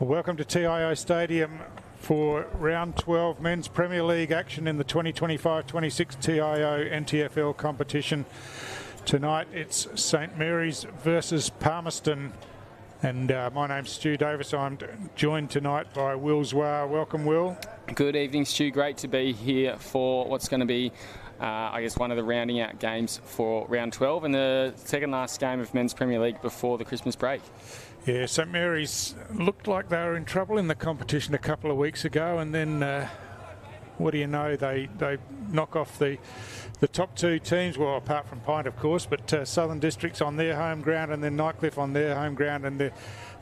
Well, welcome to TIO Stadium for round 12 men's Premier League action in the 2025-26 TIO NTFL competition. Tonight it's St Mary's versus Palmerston, and my name's Stu Davis. I'm joined tonight by Will Zwar. Welcome, Will. Good evening, Stu. Great to be here for what's going to be I guess one of the rounding out games for round 12 and the second last game of men's Premier League before the Christmas break. Yeah, St Mary's looked like they were in trouble in the competition a couple of weeks ago, and then what do you know, they knock off the top two teams, well, apart from Pint, of course, but Southern Districts on their home ground and then Nightcliff on their home ground, and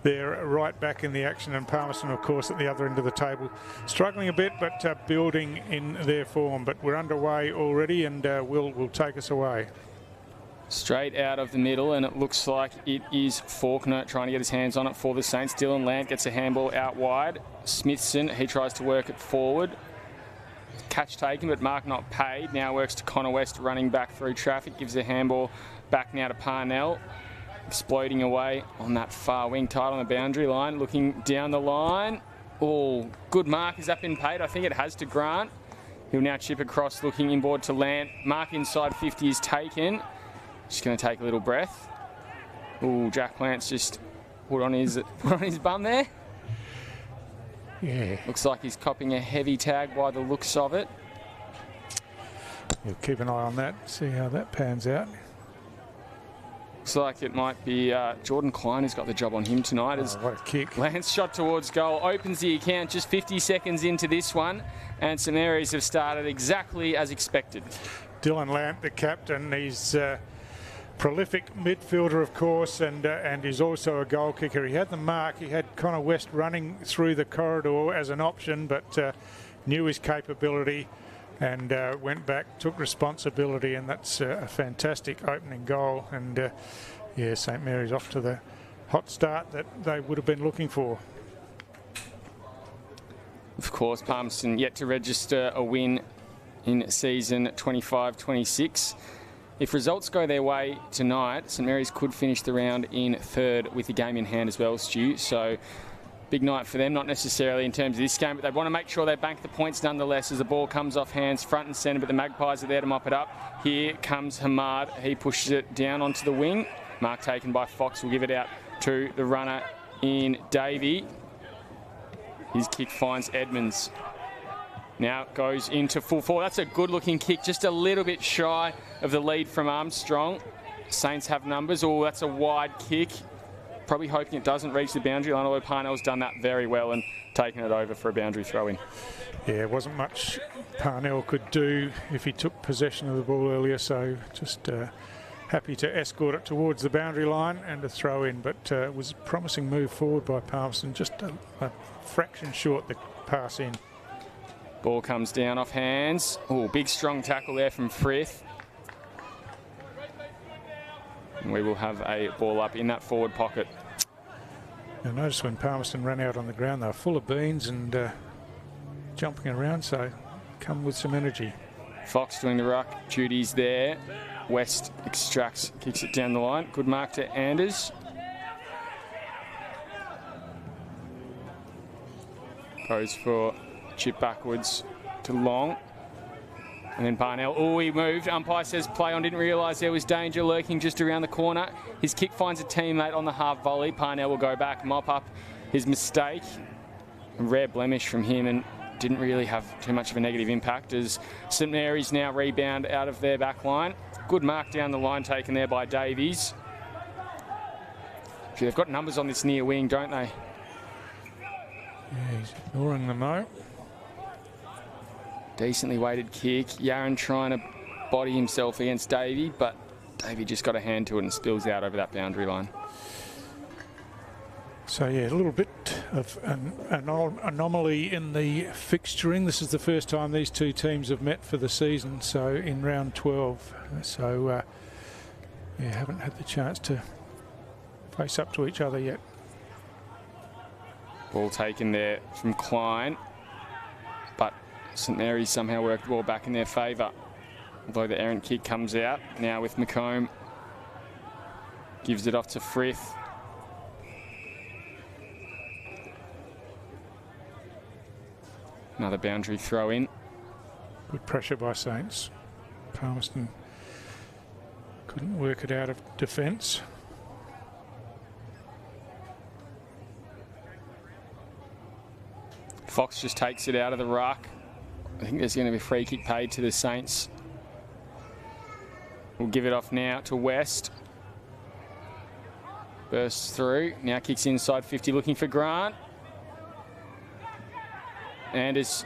they're right back in the action, and Palmerston, of course, at the other end of the table. Struggling a bit, but building in their form. But we're underway already, and will take us away. Straight out of the middle, and it looks like it is Faulkner trying to get his hands on it for the Saints. Dylan Lant gets a handball out wide. Smithson, he tries to work it forward. Catch taken, but mark not paid. Now works to Connor West, running back through traffic. Gives a handball back now to Parnell. Exploding away on that far wing, tight on the boundary line. Looking down the line. Oh, good mark. Has that been paid? I think it has to Grant. He'll now chip across, looking inboard to Lant. Mark inside 50 is taken. Just going to take a little breath. Oh, Jack Lance just put on his bum there. Yeah. Looks like he's copping a heavy tag by the looks of it. We'll keep an eye on that, see how that pans out. Looks like it might be Jordan Klein who's got the job on him tonight. Oh, what a kick. Lance shot towards goal, opens the account just 50 seconds into this one, and St Mary's have started exactly as expected. Dylan Lant, the captain, he's prolific midfielder, of course, and he's also a goal kicker. He had the mark. He had Connor West running through the corridor as an option, but knew his capability and went back, took responsibility, and that's a fantastic opening goal. And yeah, St Mary's off to the hot start that they would have been looking for. Of course, Palmerston yet to register a win in season 25-26. If results go their way tonight, St Mary's could finish the round in third with the game in hand as well, Stu. So big night for them, not necessarily in terms of this game, but they want to make sure they bank the points nonetheless as the ball comes off hands front and centre, but the Magpies are there to mop it up. Here comes Hamad. He pushes it down onto the wing. Mark taken by Fox will give it out to the runner in Davey. His kick finds Edmonds. Now goes into full forward. That's a good-looking kick, just a little bit shy of the lead from Armstrong. Saints have numbers. Oh, that's a wide kick. Probably hoping it doesn't reach the boundary line, although Parnell's done that very well and taken it over for a boundary throw-in. Yeah, it wasn't much Parnell could do if he took possession of the ball earlier, so just happy to escort it towards the boundary line and a throw-in, but it was a promising move forward by Palmerston, just a fraction short the pass in. Ball comes down off hands. Oh, big strong tackle there from Frith. And we will have a ball up in that forward pocket. I noticed when Palmerston ran out on the ground, they were full of beans and jumping around, so come with some energy. Fox doing the ruck duties there. West extracts, kicks it down the line. Good mark to Anders. Goes for chip backwards to Long. And then Parnell, oh, he moved. Umpire says play on, didn't realise there was danger lurking just around the corner. His kick finds a teammate on the half volley. Parnell will go back, mop up his mistake. A rare blemish from him and didn't really have too much of a negative impact as St Mary's now rebound out of their back line. Good mark down the line taken there by Davies. They've got numbers on this near wing, don't they? Yeah, he's ignoring them though. Decently weighted kick. Yaron trying to body himself against Davey, but Davey just got a hand to it and spills out over that boundary line. So yeah, a little bit of an anomaly in the fixturing. This is the first time these two teams have met for the season, so in round 12. So yeah, haven't had the chance to face up to each other yet. Ball taken there from Klein, but St Mary's somehow worked the ball back in their favour. Although the errant kick comes out now with McComb. Gives it off to Frith. Another boundary throw in. Good pressure by Saints. Palmerston couldn't work it out of defence. Fox just takes it out of the ruck. I think there's going to be a free kick paid to the Saints. We'll give it off now to West. Bursts through. Now kicks inside 50, looking for Grant. Anders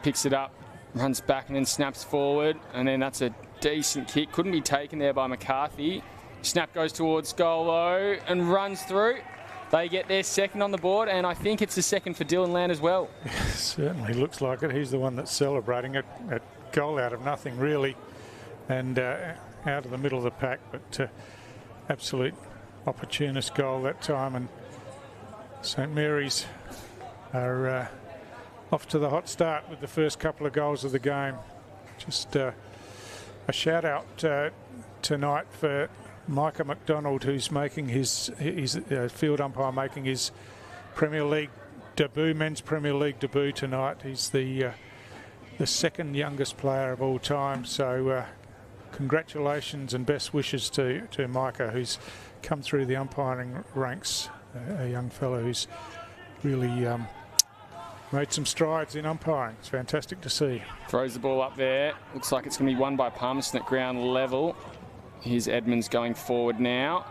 picks it up, runs back and then snaps forward. And then that's a decent kick. Couldn't be taken there by McCarthy. Snap goes towards goal though and runs through. They get their second on the board, and I think it's the second for Dylan Land as well. Certainly looks like it. He's the one that's celebrating it. A goal out of nothing, really, and out of the middle of the pack, but absolute opportunist goal that time. And St Mary's are off to the hot start with the first couple of goals of the game. Just a shout out tonight for Micah McDonald, who's making his field umpire, making his Premier League debut, men's Premier League debut tonight. He's the second youngest player of all time. So congratulations and best wishes to Micah, who's come through the umpiring ranks. A young fellow who's really made some strides in umpiring. It's fantastic to see. Throws the ball up there. Looks like it's going to be won by Palmerston at ground level. Here's Edmonds going forward now.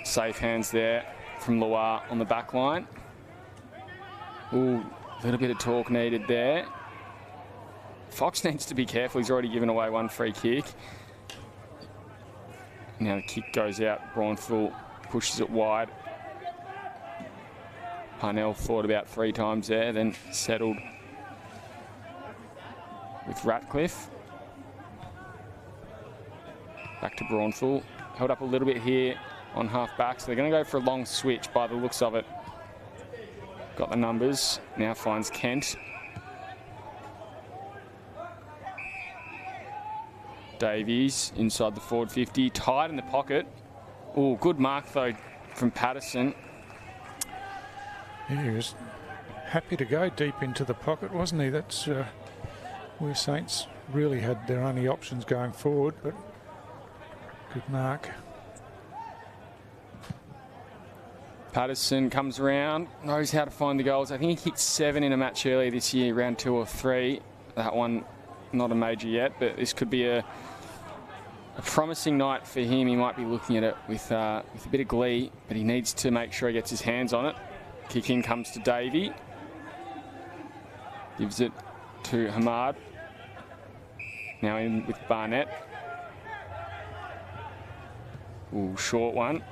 Safe hands there from Loire on the back line. Ooh, a little bit of talk needed there. Fox needs to be careful. He's already given away one free kick. Now the kick goes out. Braunful pushes it wide. Parnell thought about 3 times there, then settled with Ratcliffe. Back to Braunful. Held up a little bit here on half back, so they're going to go for a long switch by the looks of it. Got the numbers. Now finds Kent. Davies inside the forward 50. Tied in the pocket. Oh, good mark though from Patterson. Yeah, he was happy to go deep into the pocket, wasn't he? That's where Saints really had their only options going forward, but good mark. Patterson comes around, knows how to find the goals. I think he kicked 7 in a match earlier this year, round 2 or 3. That one, not a major yet, but this could be a promising night for him. He might be looking at it with a bit of glee, but he needs to make sure he gets his hands on it. Kick in comes to Davey. Gives it to Hamad. Now in with Barnett. Ooh, short one.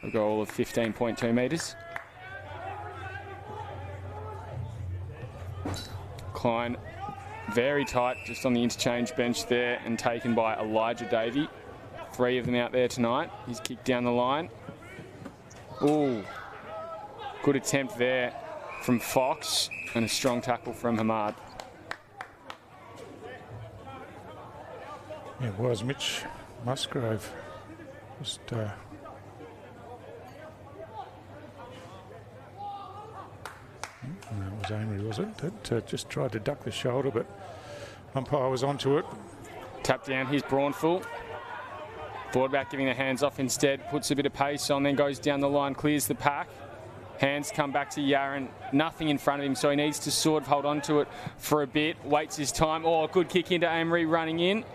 A goal of 15.2 metres. Klein very tight just on the interchange bench there and taken by Elijah Davey. 3 of them out there tonight. He's kicked down the line. Ooh, good attempt there from Fox and a strong tackle from Hamad. Yeah, it was Mitch Musgrove. Just no, it was Amory, was it? That just tried to duck the shoulder, but umpire was onto it. Tap down, here's Braunful. Thought about giving the hands off instead, puts a bit of pace on, then goes down the line, clears the pack. Hands come back to Yaron, nothing in front of him, so he needs to sort of hold on to it for a bit, waits his time. Oh, good kick into Amory running in.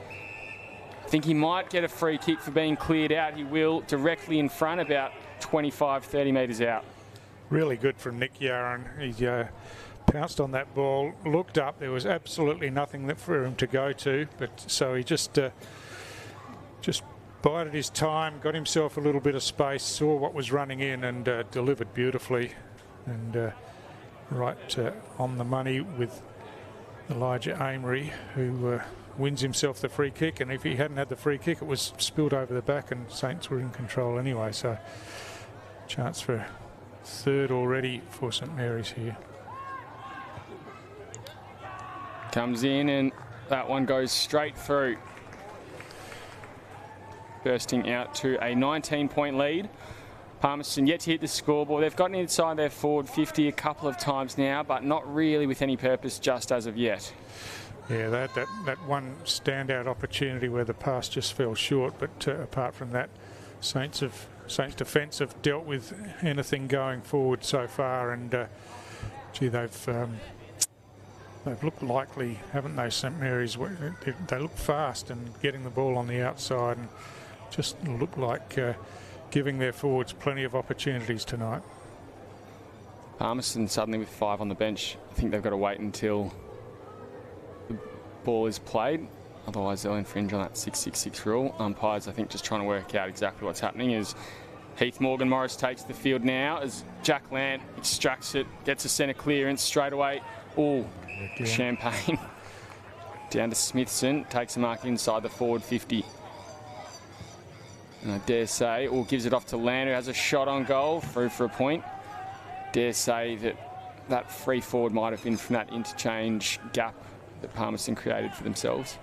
I think he might get a free kick for being cleared out. He will, directly in front, about 25, 30 metres out. Really good from Nick Yaron. He pounced on that ball, looked up. There was absolutely nothing for him to go to, but so he just bided his time, got himself a little bit of space, saw what was running in, and delivered beautifully. And right on the money with Elijah Amory, who wins himself the free kick. And if he hadn't had the free kick, it was spilled over the back, and Saints were in control anyway. So chance for 3rd already for St Mary's here. Comes in and that one goes straight through. Bursting out to a 19-point lead Palmerston yet to hit the scoreboard. They've gotten inside their forward 50 a couple of times now, but not really with any purpose just as of yet. Yeah, that one standout opportunity where the pass just fell short, but apart from that, Saints defence have dealt with anything going forward so far, and gee, they've looked likely, haven't they, St Mary's? They look fast and getting the ball on the outside, and just look like giving their forwards plenty of opportunities tonight. Palmerston suddenly with 5 on the bench. I think they've got to wait until the ball is played. Otherwise, they'll infringe on that 6-6-6 rule. Umpires, I think, just trying to work out exactly what's happening as Heath Morgan-Morris takes the field now as Jack Lant extracts it, gets a centre clearance straight away. Oh, Champagne. Down to Smithson, takes a mark inside the forward 50. And I dare say, gives it off to Land, who has a shot on goal, through for a point. Dare say that free forward might have been from that interchange gap that Palmerston created for themselves.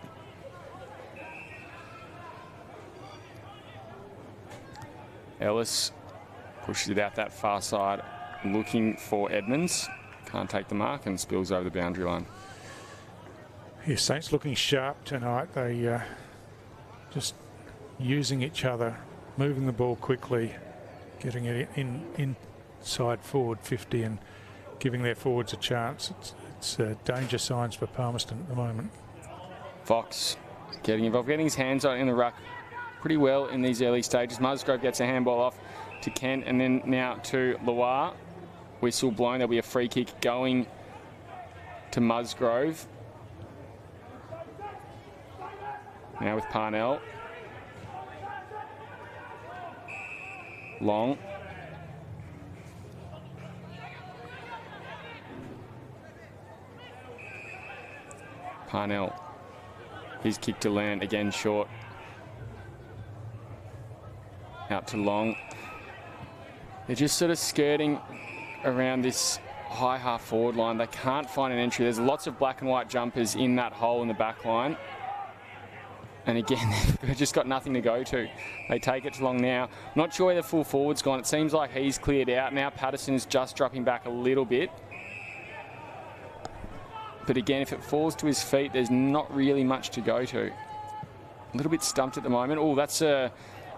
Ellis pushes it out that far side, looking for Edmonds. Can't take the mark and spills over the boundary line. Yeah, Saints looking sharp tonight. They just using each other, moving the ball quickly, getting it inside forward 50 and giving their forwards a chance. It's danger signs for Palmerston at the moment. Fox getting involved, getting his hands on in the ruck pretty well in these early stages. Musgrove gets a handball off to Kent and then now to Loire. Whistle blown, there'll be a free kick going to Musgrove. Now with Parnell. Long. Parnell. His kick to Land, again short. Out to Long. They're just sort of skirting around this high half forward line. They can't find an entry. There's lots of black and white jumpers in that hole in the back line. And again, they've just got nothing to go to. They take it to Long now. Not sure where the full forward's gone. It seems like he's cleared out. Now Patterson is just dropping back a little bit. But again, if it falls to his feet, there's not really much to go to. A little bit stumped at the moment. Oh, that's a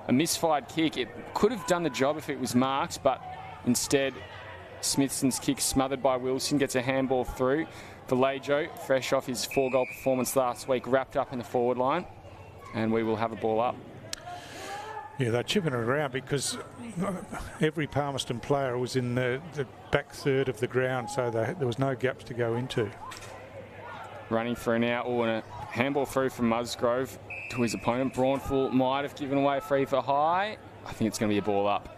misfired kick. It could have done the job if it was marked, but instead, Smithson's kick smothered by Wilson, gets a handball through. Vallejo, fresh off his 4-goal performance last week, wrapped up in the forward line. And we will have a ball up. Yeah, they're chipping it around because every Palmerston player was in the back third of the ground, so there was no gaps to go into. Running through now, and a handball through from Musgrove to his opponent. Braunful might have given away a free for high. I think it's going to be a ball up.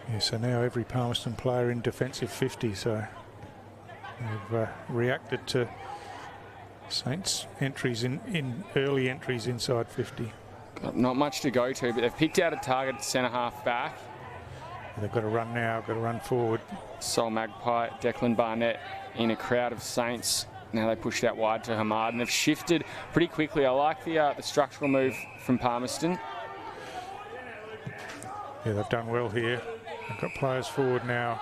Yeah, so now every Palmerston player in defensive 50, so they've reacted to Saints entries in early entries inside 50. Got not much to go to, but they've picked out a target centre half back. They've got to run now, got to run forward. Sol Magpie, Declan Barnett in a crowd of Saints. Now they pushed out wide to Hamad and they've shifted pretty quickly. I like the structural move from Palmerston. Yeah, they've done well here. They've got players forward now.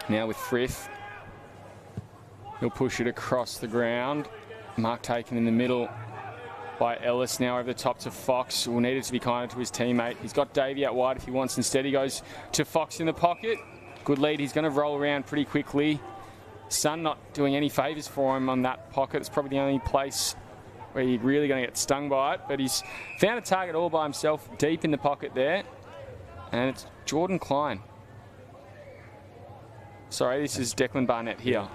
Now with Frith. He'll push it across the ground. Mark taken in the middle by Ellis. Now over the top to Fox, who needed to be kinder to his teammate. He's got Davey out wide if he wants. Instead, he goes to Fox in the pocket. Good lead. He's going to roll around pretty quickly. Sun not doing any favours for him on that pocket. It's probably the only place where you're really going to get stung by it. But he's found a target all by himself deep in the pocket there. And it's Jordan Klein. Sorry, this is Declan Barnett here.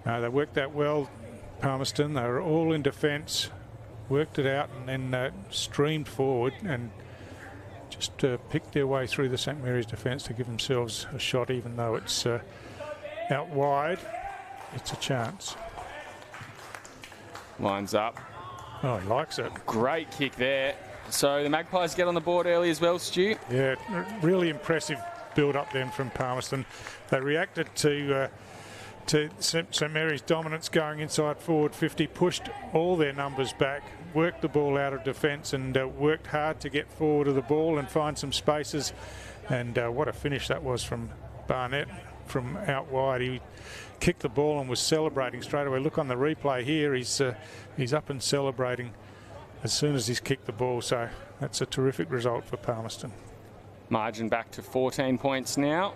No, they worked that well, Palmerston. They were all in defence, worked it out and then streamed forward and just picked their way through the St Mary's defence to give themselves a shot, even though it's out wide. It's a chance. Lines up. Oh, he likes it. Great kick there. So the Magpies get on the board early as well, Stu. Yeah, really impressive build-up then from Palmerston. They reacted to to St Mary's dominance going inside forward 50, pushed all their numbers back, worked the ball out of defence and worked hard to get forward of the ball and find some spaces. And what a finish that was from Barnett from out wide. He kicked the ball and was celebrating straight away. Look on the replay here, he's up and celebrating as soon as he's kicked the ball. So that's a terrific result for Palmerston. Margin back to 14 points now.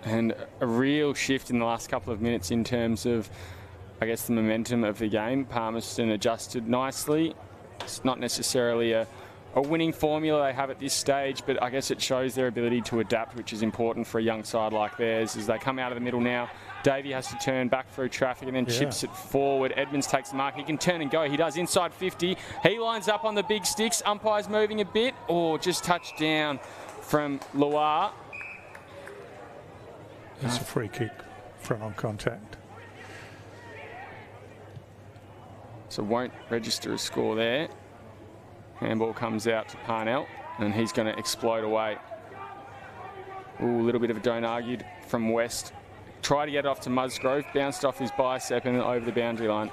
And a real shift in the last couple of minutes in terms of, I guess, the momentum of the game. Palmerston adjusted nicely. It's not necessarily a winning formula they have at this stage, but I guess it shows their ability to adapt, which is important for a young side like theirs. As they come out of the middle now, Davey has to turn back through traffic and then chips it forward. Edmonds takes the mark. He can turn and go. He does inside 50. He lines up on the big sticks. Umpire's moving a bit. Or just touched down from Loire. It's a free kick, front on contact. So won't register a score there. Handball comes out to Parnell and he's going to explode away. Ooh, a little bit of a don't argue from West. Tried to get it off to Musgrove, bounced off his bicep and over the boundary line.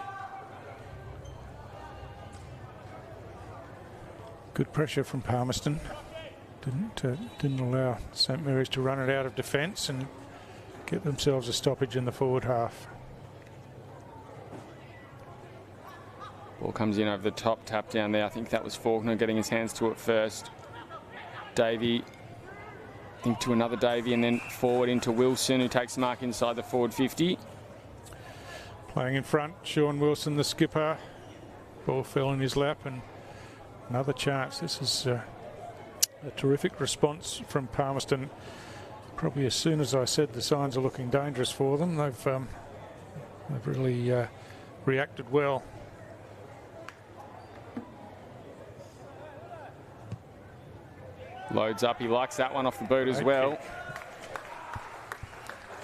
Good pressure from Palmerston. Didn't allow St Mary's to run it out of defence and get themselves a stoppage in the forward half. Ball comes in over the top, tap down there. I think that was Faulkner getting his hands to it first. Davey, I think to another Davey, and then forward into Wilson, who takes the mark inside the forward 50. Playing in front, Sean Wilson, the skipper. Ball fell in his lap, and another chance. This is a terrific response from Palmerston. Probably as soon as I said the signs are looking dangerous for them, they've really reacted well. Loads up. He likes that one off the boot as well.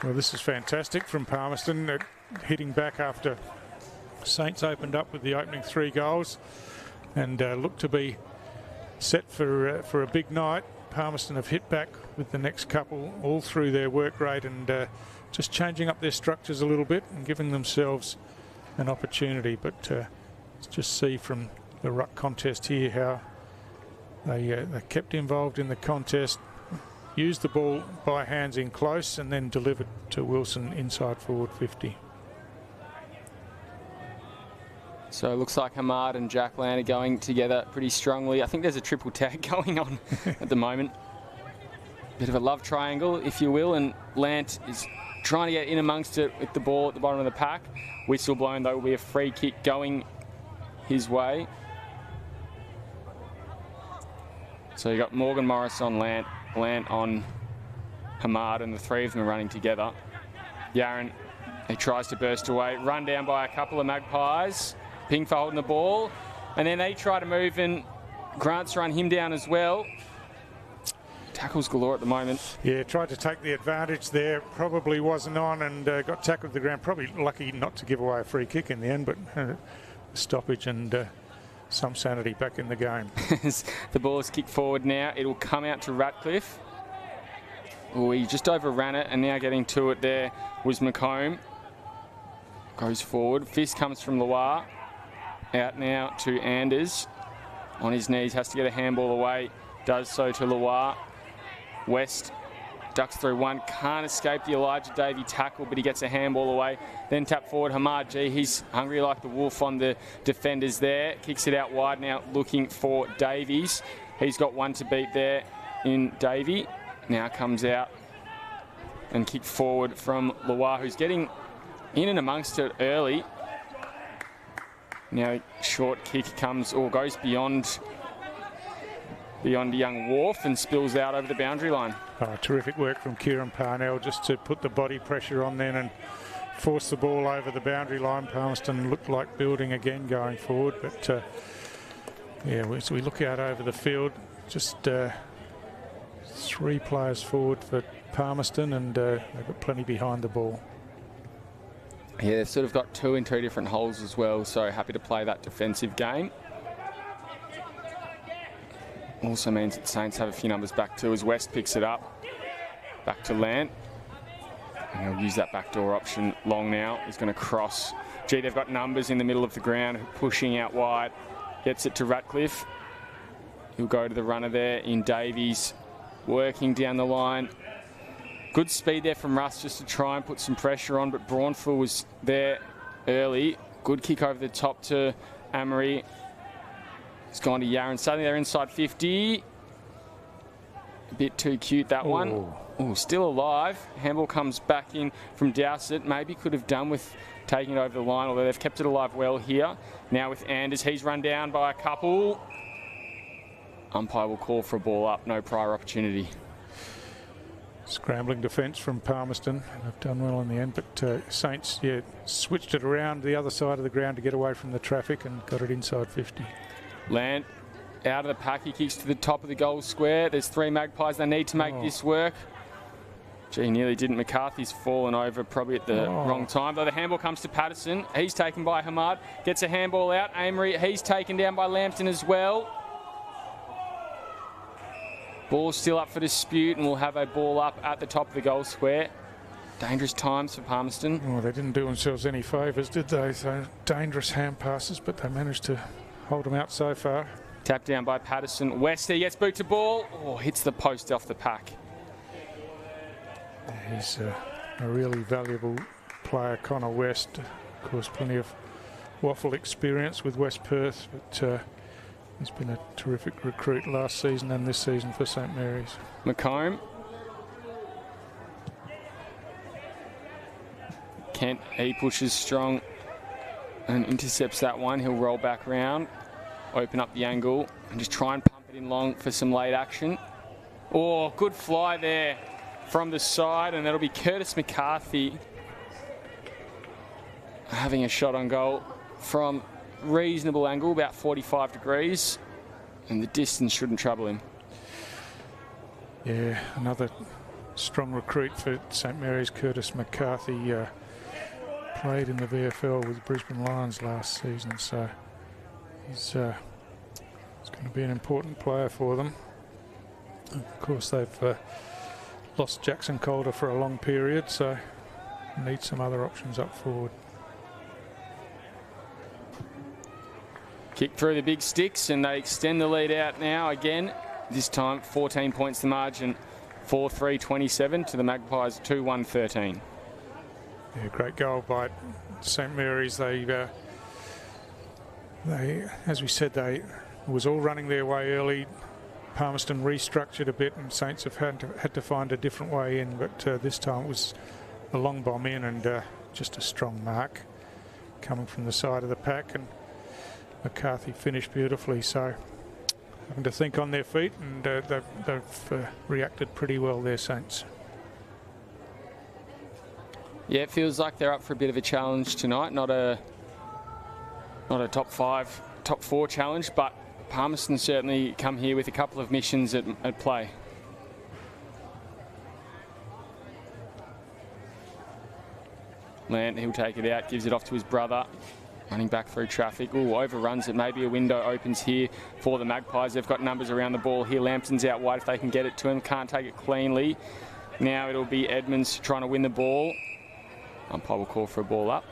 Well, this is fantastic from Palmerston, hitting back after Saints opened up with the opening 3 goals and looked to be set for a big night. Palmerston have hit back with the next couple all through their work rate and just changing up their structures a little bit and giving themselves an opportunity. But let's just see from the ruck contest here how they kept involved in the contest, used the ball by hands in close and then delivered to Wilson inside forward 50. So it looks like Hamad and Jack Land are going together pretty strongly. I think there's a triple tag going on at the moment. Bit of a love triangle, if you will, and Lant is trying to get in amongst it with the ball at the bottom of the pack. Whistle blown, though, will be a free kick going his way. So you got Morgan Morris on Lant, Lant on Hamad, and the 3 of them are running together. Yaron, he tries to burst away, run down by a couple of Magpies. Pingfa holding the ball, and then they try to move, and Grant's run him down as well. Tackles galore at the moment. Yeah, tried to take the advantage there, probably wasn't on, and got tackled to the ground. Probably lucky not to give away a free kick in the end, but stoppage and some sanity back in the game. The ball is kicked forward now. It'll come out to Ratcliffe. Oh, he just overran it, and now getting to it there was McComb. Goes forward. Fist comes from Loire. Out now to Anders. On his knees, has to get a handball away. Does so to Loire. West ducks through one. Can't escape the Elijah Davey tackle, but he gets a handball away. Then tap forward Hamad G. He's hungry like the wolf on the defenders there. Kicks it out wide now, looking for Davies. He's got one to beat there in Davey. Now comes out and kick forward from Loire, who's getting in and amongst it early. Now short kick comes or goes beyond young Wharf and spills out over the boundary line. Oh, terrific work from Kieran Parnell just to put the body pressure on then and force the ball over the boundary line. Palmerston looked like building again going forward, but yeah, as we look out over the field, just 3 players forward for Palmerston, and they've got plenty behind the ball. Yeah, they've sort of got 2 in 2 different holes as well, so happy to play that defensive game. Also means that Saints have a few numbers back too as West picks it up. Back to Lant. And he'll use that backdoor option long now. He's going to cross. Gee, they've got numbers in the middle of the ground, pushing out wide. Gets it to Ratcliffe. He'll go to the runner there in Davies, working down the line. Good speed there from Russ just to try and put some pressure on, but Braunful was there early. Good kick over the top to Amory. It's gone to Yaron. Suddenly they're inside 50. A bit too cute, that one. Oh, still alive. Handball comes back in from Dowsett. Maybe could have done with taking it over the line, although they've kept it alive well here. Now with Anders, he's run down by a couple. Umpire will call for a ball up. No prior opportunity. Scrambling defence from Palmerston. They've done well in the end, but Saints, switched it around the other side of the ground to get away from the traffic and got it inside 50. Land out of the pack. He kicks to the top of the goal square. There's 3 Magpies. They need to make this work. Gee, nearly didn't. McCarthy's fallen over probably at the wrong time. Though the handball comes to Patterson. He's taken by Hamad. Gets a handball out. Amory, he's taken down by Lambton as well. Ball's still up for dispute, and we'll have a ball up at the top of the goal square. Dangerous times for Palmerston. Oh, they didn't do themselves any favours, did they? So dangerous hand passes, but they managed to hold them out so far. Tapped down by Patterson. Westy gets boot to ball. Oh, hits the post off the pack. He's a really valuable player, Connor West. Of course, plenty of waffle experience with West Perth, but he's been a terrific recruit last season and this season for St Mary's. McComb. Kent, he pushes strong and intercepts that one. He'll roll back round, open up the angle, and just try and pump it in long for some late action. Oh, good fly there from the side, and that'll be Curtis McCarthy having a shot on goal from reasonable angle, about 45 degrees, and the distance shouldn't trouble him. Yeah, another strong recruit for St Mary's, Curtis McCarthy. Played in the VFL with Brisbane Lions last season, so he's going to be an important player for them. Of course, they've lost Jackson Calder for a long period, so need some other options up forward. Kick through the big sticks, and they extend the lead out now again. This time 14 points the margin, 4-3-27 to the Magpies, 2-1-13. Yeah, great goal by St Mary's. They, as we said, they was all running their way early. Palmerston restructured a bit, and Saints have had to find a different way in. But this time it was a long bomb in, and just a strong mark coming from the side of the pack, and McCarthy finished beautifully. So having to think on their feet, and they've reacted pretty well there, Saints. Yeah, it feels like they're up for a bit of a challenge tonight. Not a top 5, top 4 challenge, but Palmerston certainly come here with a couple of missions at play. Lant, he'll take it out, gives it off to his brother. Running back through traffic. Ooh, overruns it. Maybe a window opens here for the Magpies. They've got numbers around the ball here. Lambton's out wide if they can get it to him. Can't take it cleanly. Now it'll be Edmonds trying to win the ball. Umpire will call for a ball up.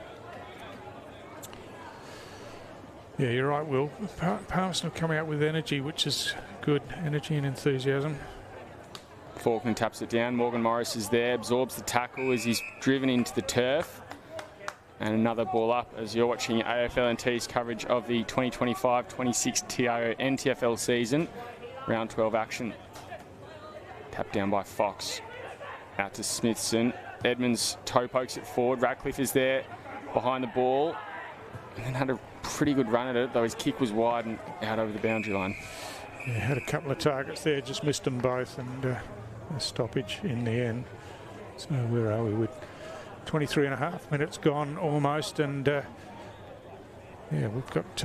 Yeah, you're right, Will. Palmerston have come out with energy, which is good. Energy and enthusiasm. Faulkner taps it down. Morgan Morris is there, absorbs the tackle as he's driven into the turf. And another ball up as you're watching AFL&T's coverage of the 2025-26 TIO NTFL season. Round 12 action. Tapped down by Fox. Out to Smithson. Edmonds toe pokes it forward. Ratcliffe is there behind the ball. And then had a pretty good run at it, though his kick was wide and out over the boundary line. Yeah, had a couple of targets there, just missed them both, and a stoppage in the end. So where are we? With 23 and a half minutes gone almost, and yeah, we've got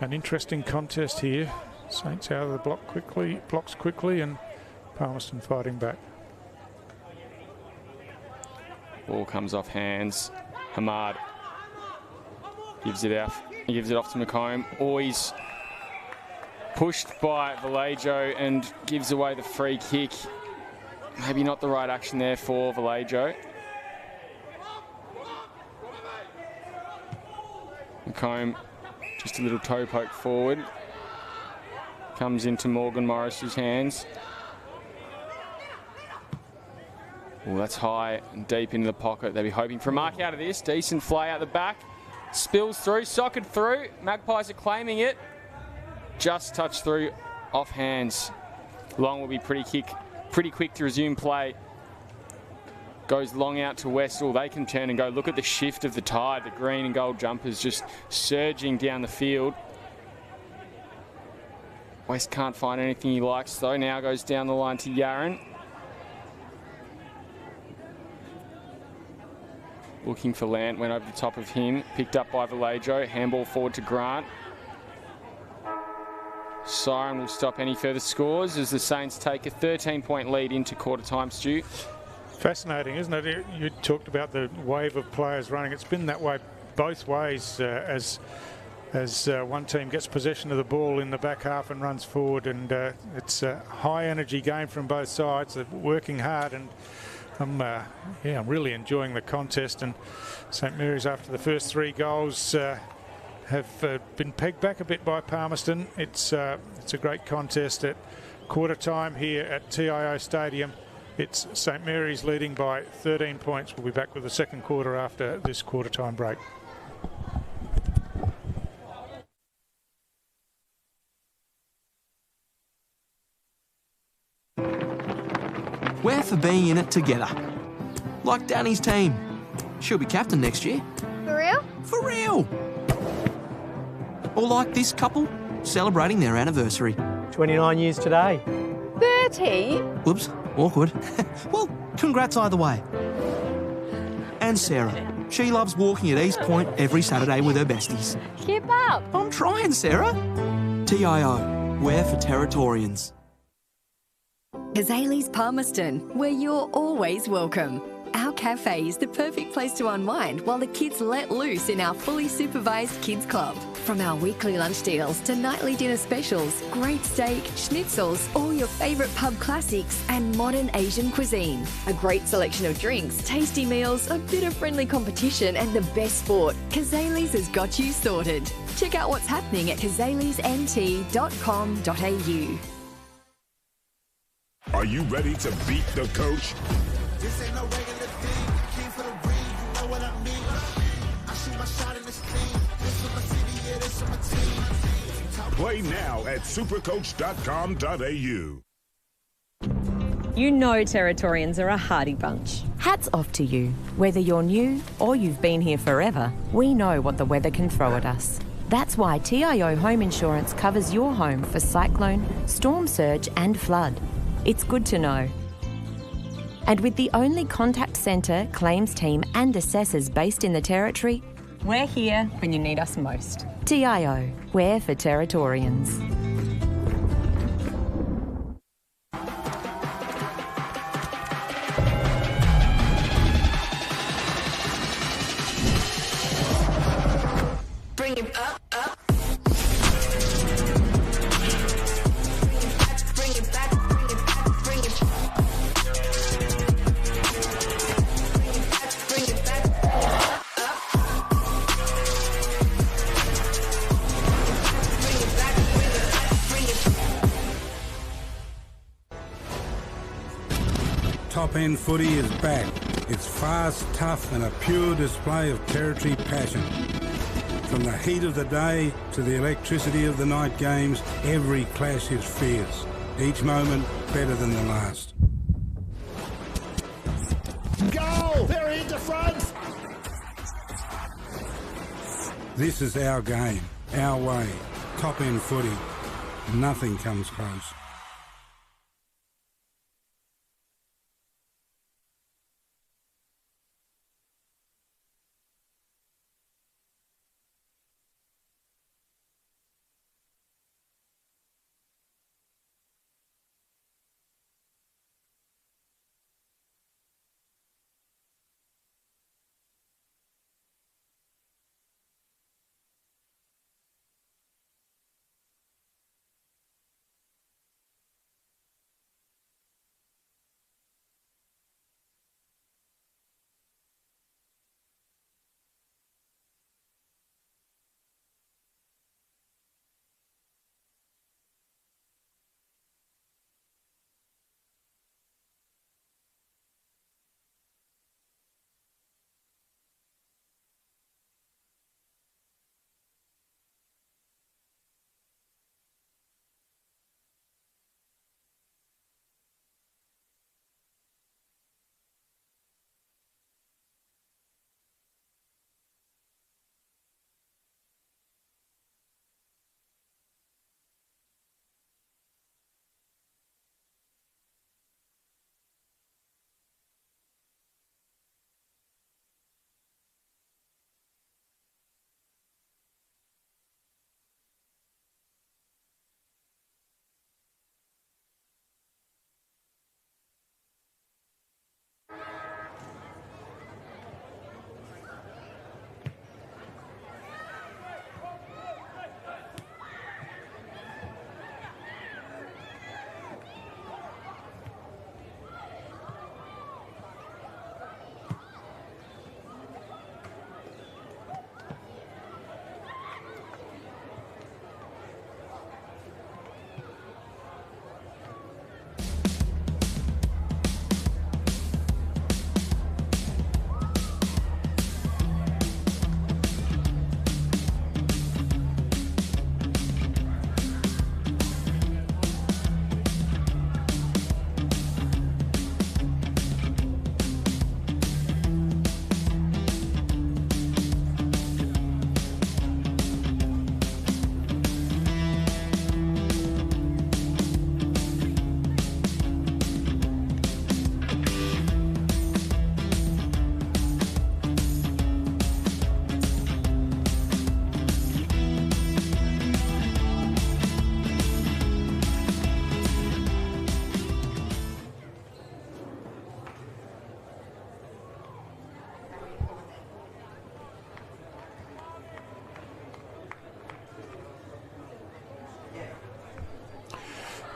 an interesting contest here. Saints out of the blocks quickly, and Palmerston fighting back. Ball comes off hands. Hamad gives it off. He gives it off to McComb. Always pushed by Vallejo and gives away the free kick. Maybe not the right action there for Vallejo. McComb, just a little toe poke forward. Comes into Morgan Morris's hands. Oh, that's high and deep into the pocket. They'll be hoping for a mark out of this. Decent fly out the back. Spills through, socket through. Magpies are claiming it. Just touched through, off hands. Long will be pretty quick to resume play. Goes long out to Westall. They can turn and go. Look at the shift of the tide. The green and gold jumpers just surging down the field. West can't find anything he likes though. Now goes down the line to Yaron. Looking for Lant, went over the top of him. Picked up by Vallejo. Handball forward to Grant. Siren will stop any further scores as the Saints take a 13-point lead into quarter time, Stu. Fascinating, isn't it? You talked about the wave of players running. It's been that way both ways as one team gets possession of the ball in the back half and runs forward, and it's a high energy game from both sides. They're working hard, and I'm really enjoying the contest. And St Mary's, after the first 3 goals, have been pegged back a bit by Palmerston. It's a great contest at quarter time here at TIO Stadium. It's St Mary's leading by 13 points. We'll be back with the second quarter after this quarter time break. We're for being in it together. Like Danny's team. She'll be captain next year. For real? For real! Or like this couple, celebrating their anniversary. 29 years today. 30? Whoops, awkward. Well, congrats either way. And Sarah. She loves walking at East Point every Saturday with her besties. Keep up. I'm trying, Sarah. TIO, we're for Territorians. Kazali's Palmerston, where you're always welcome. Our cafe is the perfect place to unwind while the kids let loose in our fully supervised kids club. From our weekly lunch deals to nightly dinner specials, great steak, schnitzels, all your favourite pub classics and modern Asian cuisine. A great selection of drinks, tasty meals, a bit of friendly competition and the best sport. Kazali's has got you sorted. Check out what's happening at kazalisnt.com.au. Are you ready to beat the coach? This ain't no regular thing. Came for the ring, you know what I mean. I shoot my shot in this team. This for my city, yeah, this for my team. Play now at supercoach.com.au. You know Territorians are a hardy bunch. Hats off to you. Whether you're new or you've been here forever, we know what the weather can throw at us. That's why TIO Home Insurance covers your home for cyclone, storm surge and flood. It's good to know. And with the only contact centre, claims team and assessors based in the Territory, we're here when you need us most. TIO, we're for Territorians. Bring it up, up. Bring it back, bring it back, bring it back. Bring it back, up. Bring it back, bring it back. Top End Footy is back. It's fast, tough and a pure display of Territory passion. From the heat of the day to the electricity of the night games, every clash is fierce. Each moment better than the last. Goal! They're into front! This is our game, our way. Top End Footy. Nothing comes close.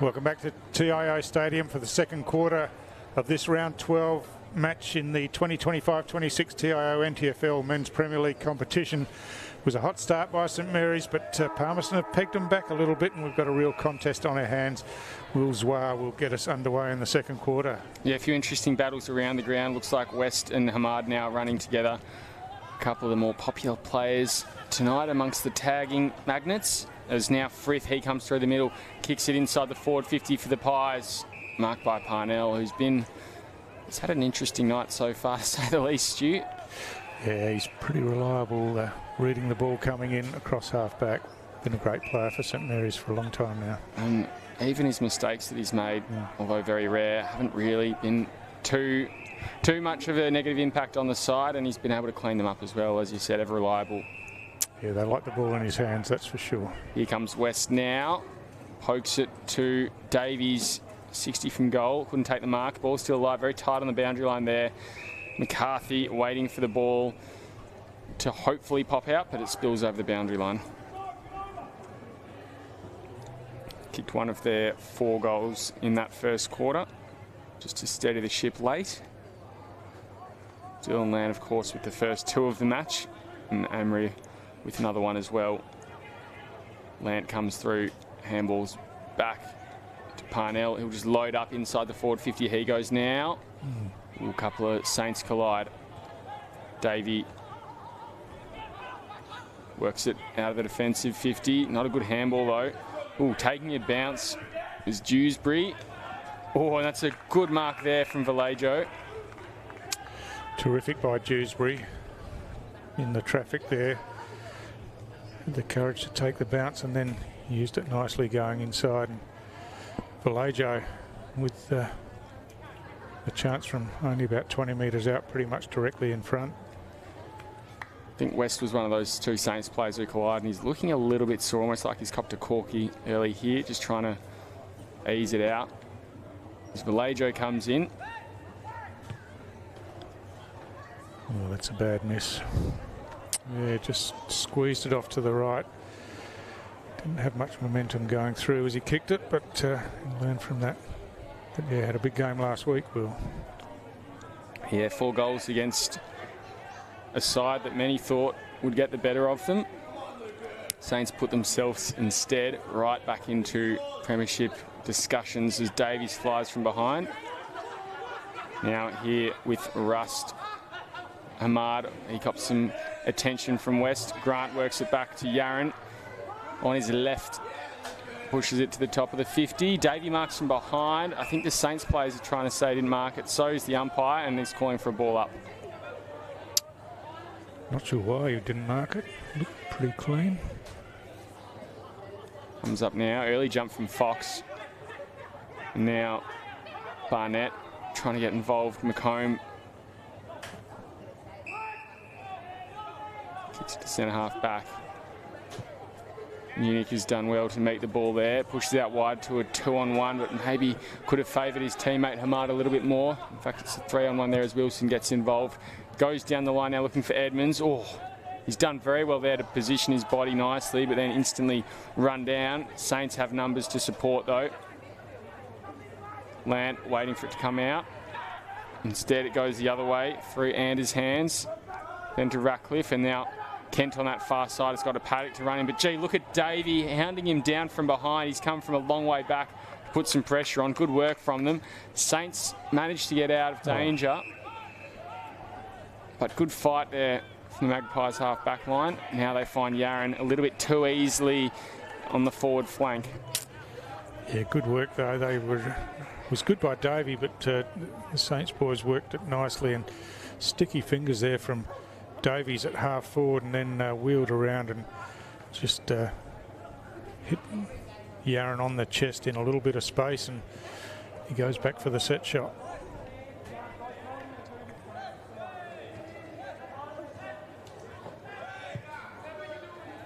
Welcome back to TIO Stadium for the second quarter of this round 12 match in the 2025-26 TIO NTFL Men's Premier League competition. It was a hot start by St Mary's, but Palmerston have pegged them back a little bit, and we've got a real contest on our hands. Will Zwar will get us underway in the second quarter. Yeah, a few interesting battles around the ground. Looks like West and Hamad now running together. A couple of the more popular players tonight amongst the tagging magnets. As now Frith, he comes through the middle, kicks it inside the forward 50 for the Pies. Marked by Parnell, he's had an interesting night so far, to say the least, Stu. Yeah, he's pretty reliable, reading the ball coming in across half-back. Been a great player for St Mary's for a long time now. And even his mistakes that he's made, although very rare, haven't really been too much of a negative impact on the side, and he's been able to clean them up as well, as you said, ever reliable. Yeah, they like the ball in his hands, that's for sure. Here comes West now. Pokes it to Davies, 60 from goal. Couldn't take the mark. Ball still alive, very tight on the boundary line there. McCarthy waiting for the ball to hopefully pop out, but it spills over the boundary line. Kicked one of their 4 goals in that first quarter, just to steady the ship late. Dylan Land, of course, with the first 2 of the match, and Amory with another one as well. Lant comes through, handballs back to Parnell. He'll just load up inside the forward 50. He goes now. A couple of Saints collide. Davey works it out of the defensive 50. Not a good handball though. Ooh, taking a bounce is Dewsbury. Oh, and that's a good mark there from Vallejo. Terrific by Dewsbury in the traffic there. Had the courage to take the bounce and then used it nicely going inside. And Vallejo with a chance from only about 20 metres out, pretty much directly in front. I think West was one of those 2 Saints players who collided, and he's looking a little bit sore, almost like he's copped a corky early here, just trying to ease it out. As Vallejo comes in. Oh, that's a bad miss. Yeah, just squeezed it off to the right. Didn't have much momentum going through as he kicked it, but learned from that. But yeah, had a big game last week, Will. Yeah, 4 goals against a side that many thought would get the better of them. Saints put themselves instead right back into premiership discussions as Davies flies from behind. Now here with Rust. Hamad, he cops some attention from West. Grant works it back to Yaron on his left. Pushes it to the top of the 50. Davey marks from behind. I think the Saints players are trying to say he didn't mark it. So is the umpire, and he's calling for a ball up. Not sure why he didn't mark it. Looked pretty clean. Comes up now. Early jump from Fox. And now Barnett trying to get involved. McComb kicks it to centre half back. Munich has done well to meet the ball there. Pushes out wide to a 2-on-1, but maybe could have favoured his teammate Hamad a little bit more. In fact, it's a 3-on-1 there as Wilson gets involved. Goes down the line now looking for Edmonds. Oh, he's done very well there to position his body nicely, but then instantly run down. Saints have numbers to support though. Lant waiting for it to come out. Instead it goes the other way through Anders' hands. Then to Ratcliffe, and now Kent on that far side has got a Paddock to run in. But gee, look at Davey hounding him down from behind. He's come from a long way back to put some pressure on. Good work from them. Saints managed to get out of danger. But good fight there from the Magpies half back line. Now they find Yaron a little bit too easily on the forward flank. Yeah, good work though. It was good by Davey, but the Saints boys worked it nicely, and sticky fingers there from Davies at half forward, and then wheeled around and just hit Yaron on the chest in a little bit of space, and he goes back for the set shot.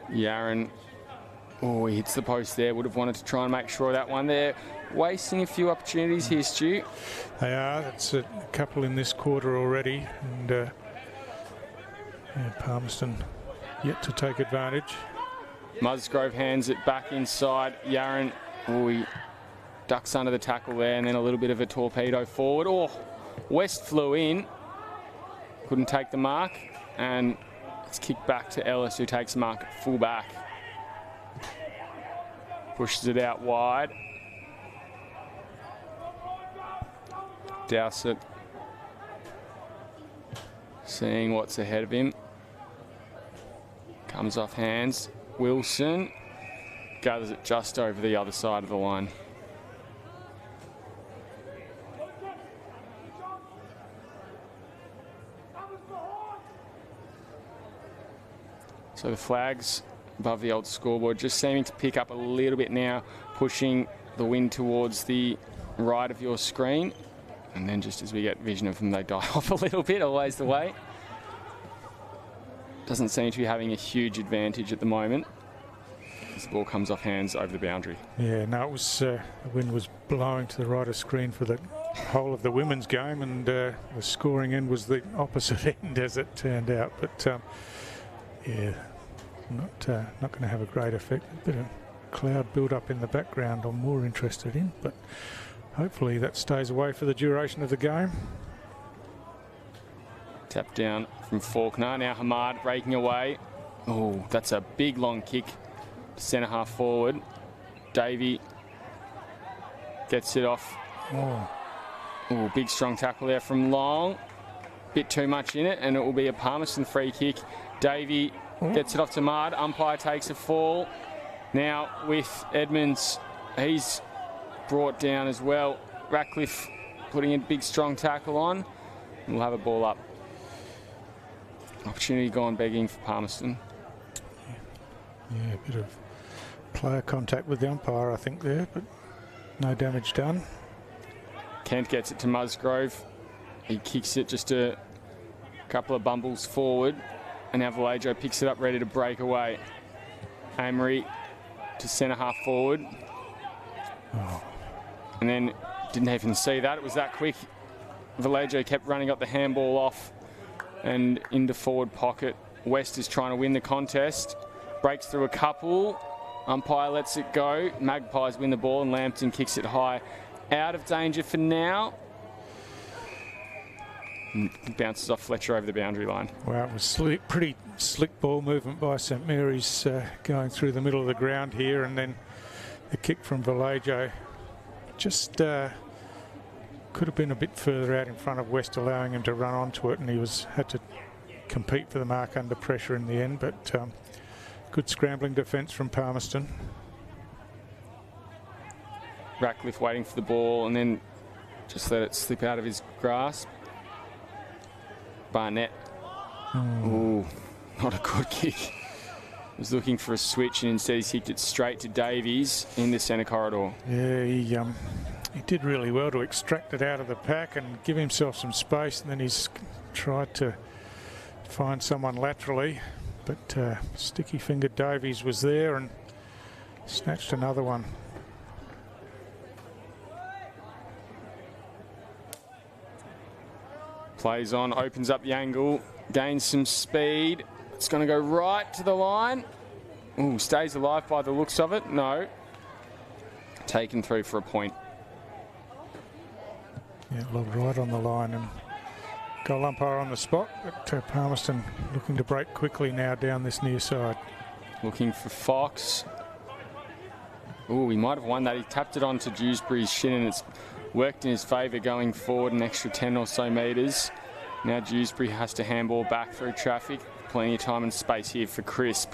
Yaron, oh, he hits the post there. Would have wanted to try and make sure of that one there. Wasting a few opportunities here, Stu. They are. That's a couple in this quarter already, and Palmerston yet to take advantage. Musgrove hands it back inside. Yaron, oh, he ducks under the tackle there, and then a little bit of a torpedo forward. Oh, West flew in, couldn't take the mark, and it's kicked back to Ellis, who takes the mark at full back. Pushes it out wide. Dowsett seeing what's ahead of him. Comes off hands. Wilson gathers it just over the other side of the line. So the flags above the old scoreboard just seeming to pick up a little bit now, pushing the wind towards the right of your screen. And then just as we get vision of them, they die off a little bit, always the way. Doesn't seem to be having a huge advantage at the moment as the ball comes off hands over the boundary. Yeah, no, it was the wind was blowing to the right of screen for the whole of the women's game, and the scoring end was the opposite end as it turned out. But yeah, not going to have a great effect. A bit of cloud build up in the background I'm more interested in, but hopefully that stays away for the duration of the game. Tap down from Faulkner. Now Hamad breaking away. Oh, that's a big long kick. Centre half forward. Davey gets it off. Oh, big strong tackle there from Long. Bit too much in it, and it will be a Palmerston free kick. Davey gets it off to Mard. Umpire takes a fall. Now with Edmonds, he's brought down as well. Ratcliffe putting a big strong tackle on. We'll have a ball up. Opportunity gone begging for Palmerston. Yeah, a bit of player contact with the umpire, I think, there, but no damage done. Kent gets it to Musgrove. He kicks it just a couple of bumbles forward, and now Vallejo picks it up, ready to break away. Amory to centre half forward. And then didn't even see that. It was that quick. Vallejo kept running up the handball off and into forward pocket. West is trying to win the contest. Breaks through a couple. Umpire lets it go. Magpies win the ball, and Lambton kicks it high. Out of danger for now. Bounces off Fletcher over the boundary line. Well, it was pretty slick ball movement by St Mary's going through the middle of the ground here, and then the kick from Vallejo just could have been a bit further out in front of West, allowing him to run onto it, and he had to compete for the mark under pressure in the end. But good scrambling defence from Palmerston. Ratcliffe waiting for the ball and then just let it slip out of his grasp. Barnett. Ooh, not a good kick. Was looking for a switch, and instead he's kicked it straight to Davies in the centre corridor. Yeah, he did really well to extract it out of the pack and give himself some space, and then he's tried to find someone laterally, but sticky-fingered Davies was there and snatched another one. Plays on, opens up the angle, gains some speed. It's going to go right to the line. Ooh, stays alive by the looks of it. No. Taken through for a point. Yeah, looked right on the line, and goal umpire on the spot, but Palmerston looking to break quickly now down this near side. Looking for Fox. Ooh, he might have won that. He tapped it onto Dewsbury's shin, and it's worked in his favour going forward an extra 10 or so metres. Now Dewsbury has to handball back through traffic. Plenty of time and space here for Crisp.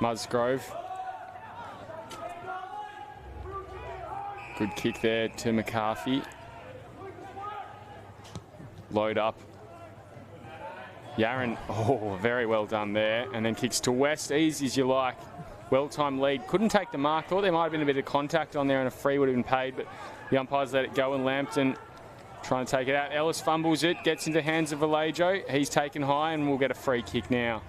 Musgrove. Good kick there to McCarthy. Load up. Yaron, oh, very well done there. And then kicks to West, easy as you like. Well-timed lead. Couldn't take the mark. Thought there might have been a bit of contact on there and a free would have been paid, but the umpires let it go, and Lambton trying to take it out. Ellis fumbles it, gets into the hands of Vallejo. He's taken high, and we'll get a free kick now.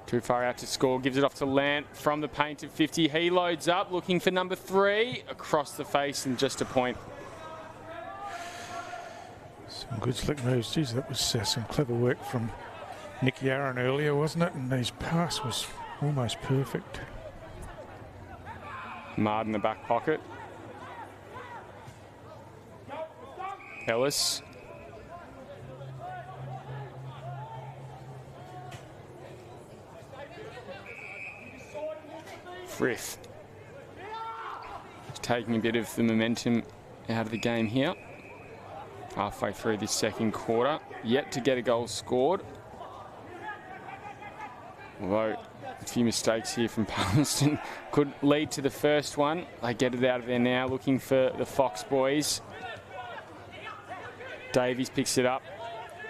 Too far out to score. Gives it off to Lant from the paint of 50. He loads up, looking for number 3. Across the face, and just a point. Some good slick moves. Geez, that was some clever work from Nick Yaron earlier, wasn't it? And his pass was almost perfect. Mard in the back pocket. Ellis. Frith. Taking a bit of the momentum out of the game here. Halfway through this second quarter. Yet to get a goal scored. Although a few mistakes here from Palmerston could lead to the first one. They get it out of there now, looking for the Fox boys. Davies picks it up,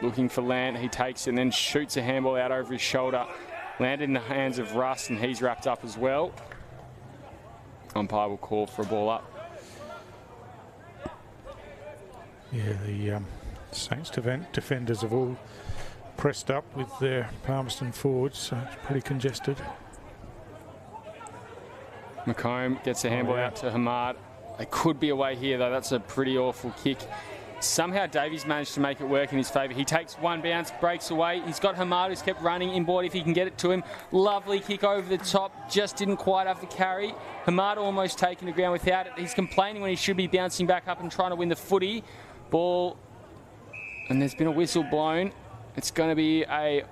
looking for Land. He takes it and then shoots a handball out over his shoulder. Landed in the hands of Russ, and he's wrapped up as well. Umpire will call for a ball up. Yeah, the Saints defenders have all pressed up with their Palmerston forwards, so it's pretty congested. McComb gets a handball out to Hamad. They could be away here, though. That's a pretty awful kick. Somehow Davies managed to make it work in his favour. He takes one bounce, breaks away. He's got Hamad, who's kept running inboard if he can get it to him. Lovely kick over the top, just didn't quite have the carry. Hamad almost taking the ground without it. He's complaining when he should be bouncing back up and trying to win the footy. Ball, and there's been a whistle blown. It's going to be a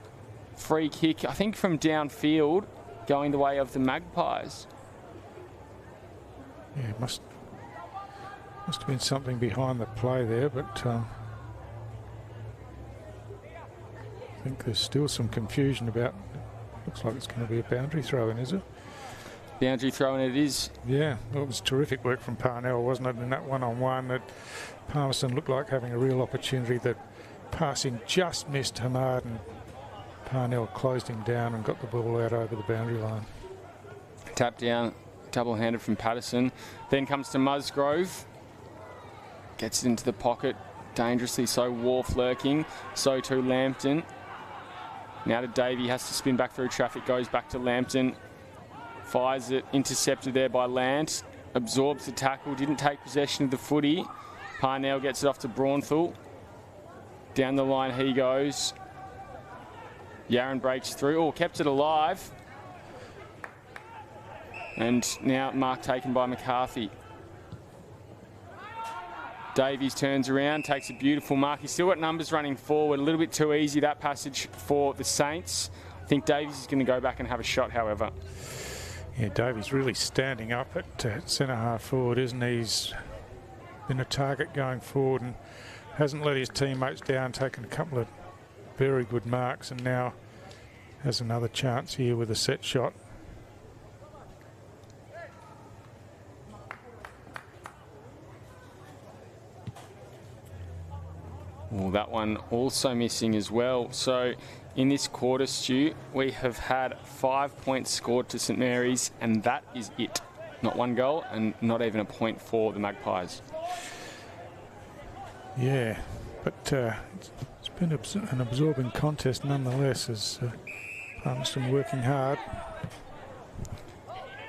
free kick, I think from downfield, going the way of the Magpies. Yeah, it must have been something behind the play there, but I think there's still some confusion about. Looks like it's going to be a boundary throw-in, is it? Boundary throw-in it is. Yeah, well, it was terrific work from Parnell, wasn't it? In that one-on-one, that Palmerston looked like having a real opportunity. The passing just missed Hamad, and Parnell closed him down and got the ball out over the boundary line. Tap down, double-handed from Patterson. Then comes to Musgrove. Gets it into the pocket, dangerously so. Wharf lurking, so too Lambton. Now to Davey, has to spin back through traffic, goes back to Lambton. Fires it, intercepted there by Lant. Absorbs the tackle, didn't take possession of the footy. Parnell gets it off to Braunthal. Down the line he goes. Yaron breaks through. Oh, kept it alive. And now mark taken by McCarthy. Davies turns around, takes a beautiful mark. He's still got numbers running forward. A little bit too easy, that passage for the Saints. I think Davies is going to go back and have a shot, however. Yeah, Davies really standing up at centre-half forward, isn't he? He's been a target going forward and hasn't let his teammates down, taken a couple of very good marks, and now has another chance here with a set shot. Well, that one also missing as well. So in this quarter, Stu, we have had 5 points scored to St Mary's, and that is it. Not one goal and not even a point for the Magpies. Yeah, but it's been an absorbing contest nonetheless, as Palmerston working hard.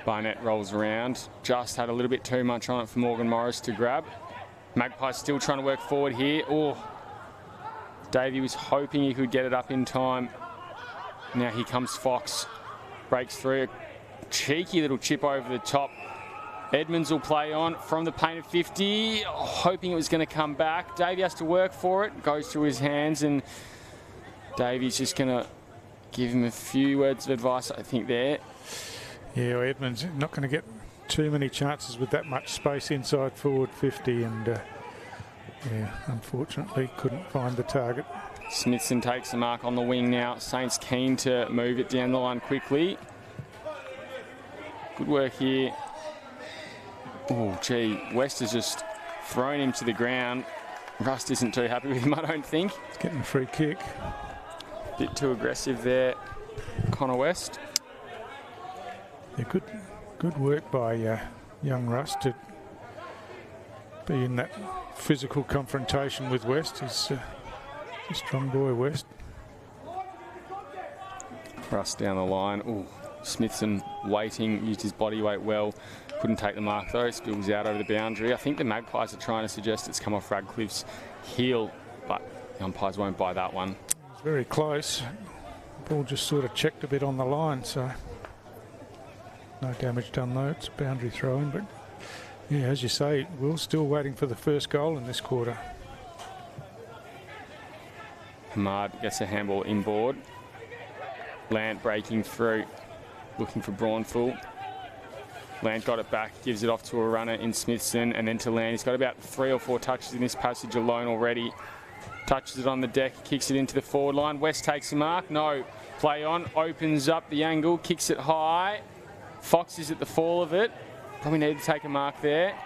Barnett rolls around. Just had a little bit too much on it for Morgan Morris to grab. Magpies still trying to work forward here. Oh, Davey was hoping he could get it up in time. Now here comes Fox. Breaks through. A cheeky little chip over the top. Edmonds will play on from the paint of 50. Hoping it was going to come back. Davey has to work for it. Goes through his hands, and Davey's just going to give him a few words of advice, I think, there. Yeah, well, Edmonds not going to get too many chances with that much space inside forward 50, and yeah, unfortunately couldn't find the target. Smithson takes the mark on the wing now. Saints keen to move it down the line quickly. Good work here. Oh, gee, West has just thrown him to the ground. Rust isn't too happy with him, I don't think. He's getting a free kick. Bit too aggressive there, Connor West. Yeah, good work by young Rust to be in that physical confrontation with West. He's a strong boy, West. Rust down the line. Ooh, Smithson waiting, used his body weight well. Couldn't take the mark though, spills out over the boundary. I think the Magpies are trying to suggest it's come off Radcliffe's heel, but the umpires won't buy that one. It was very close. The ball just sort of checked a bit on the line, so No damage done though, it's a boundary throw in, but yeah, as you say, we're still waiting for the first goal in this quarter. Hamad gets a handball inboard. Lant breaking through, looking for Braunful. Lant got it back, gives it off to a runner in Smithson, and then to Lant. He's got about 3 or 4 touches in this passage alone already. Touches it on the deck, kicks it into the forward line. West takes a mark. No. Play on, opens up the angle, kicks it high. Fox is at the fall of it. Probably need to take a mark there.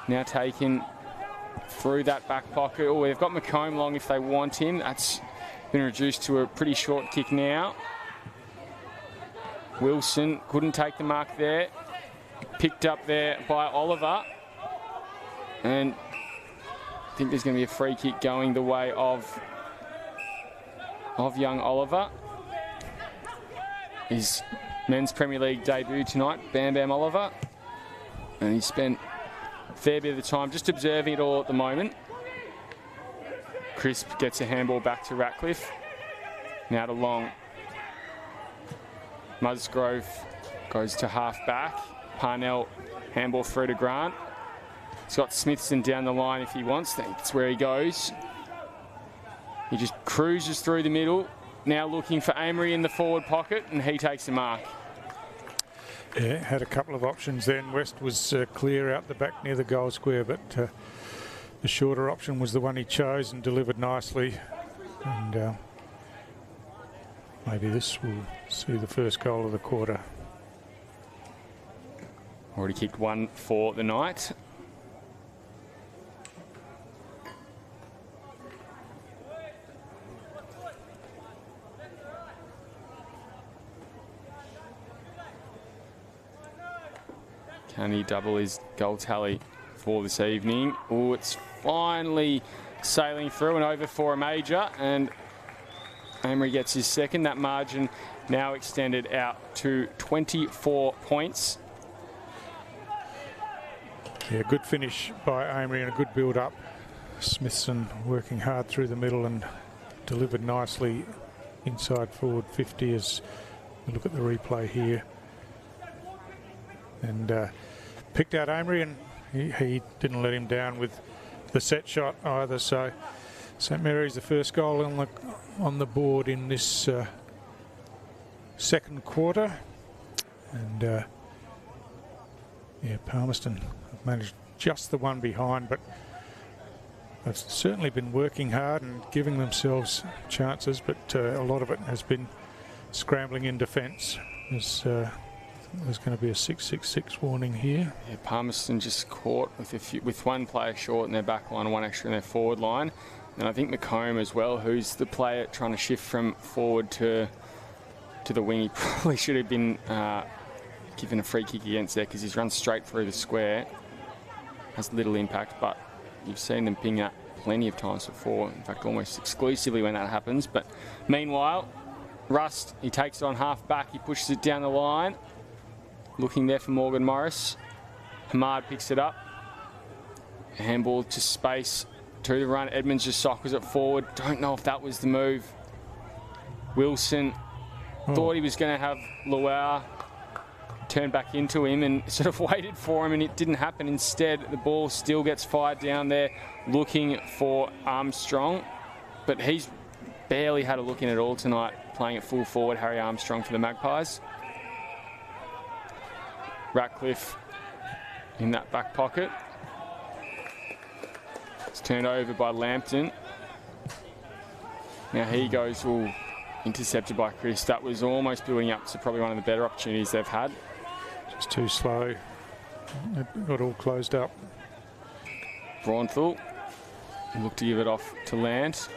Now taken through that back pocket. Oh, they've got McComb long if they want him. That's been reduced to a pretty short kick now. Wilson couldn't take the mark there. Picked up there by Oliver. And I think there's going to be a free kick going the way of young Oliver. His men's Premier League debut tonight, Bam Bam Oliver. And he spent a fair bit of the time just observing it all at the moment. Crisp gets a handball back to Ratcliffe. Now to Long. Musgrove goes to half back. Parnell handball through to Grant. He's got Smithson down the line if he wants. That's where he goes. He just cruises through the middle. Now looking for Amory in the forward pocket, and he takes the mark. Yeah, had a couple of options then. West was clear out the back near the goal square, but the shorter option was the one he chose and delivered nicely. And maybe this will see the first goal of the quarter. Already kicked one for the night. Can he double his goal tally for this evening? Oh, it's finally sailing through and over for a major, and Amory gets his second. That margin now extended out to 24 points. Yeah, good finish by Amory and a good build-up. Smithson working hard through the middle and delivered nicely inside forward 50 as we look at the replay here. And picked out Amory, and he didn't let him down with the set shot either. So St Mary's the first goal on the board in this second quarter. And yeah, Palmerston have managed just the one behind, but they've certainly been working hard and giving themselves chances, but a lot of it has been scrambling in defence. There's going to be a 666 warning here. Yeah, Palmerston just caught with one player short in their back line and one extra in their forward line. And I think McComb as well, who's the player trying to shift from forward to the wing. He probably should have been given a free kick against there because he's run straight through the square. Has little impact, but you've seen them ping that plenty of times before. In fact, almost exclusively when that happens. But meanwhile, Rust, he takes it on half back. He pushes it down the line. Looking there for Morgan Morris. Hamad picks it up. Handball to space to the run. Edmonds just sockers it forward. Don't know if that was the move. Wilson thought he was going to have Luau turn back into him and sort of waited for him, and it didn't happen. Instead, the ball still gets fired down there looking for Armstrong. But he's barely had a look in at all tonight, playing at full forward, Harry Armstrong for the Magpies. Ratcliffe in that back pocket. It's turned over by Lambton. Now he goes, intercepted by Chris. That was almost building up to probably one of the better opportunities they've had. Just too slow. It got all closed up. Braunthal look to give it off to Lant.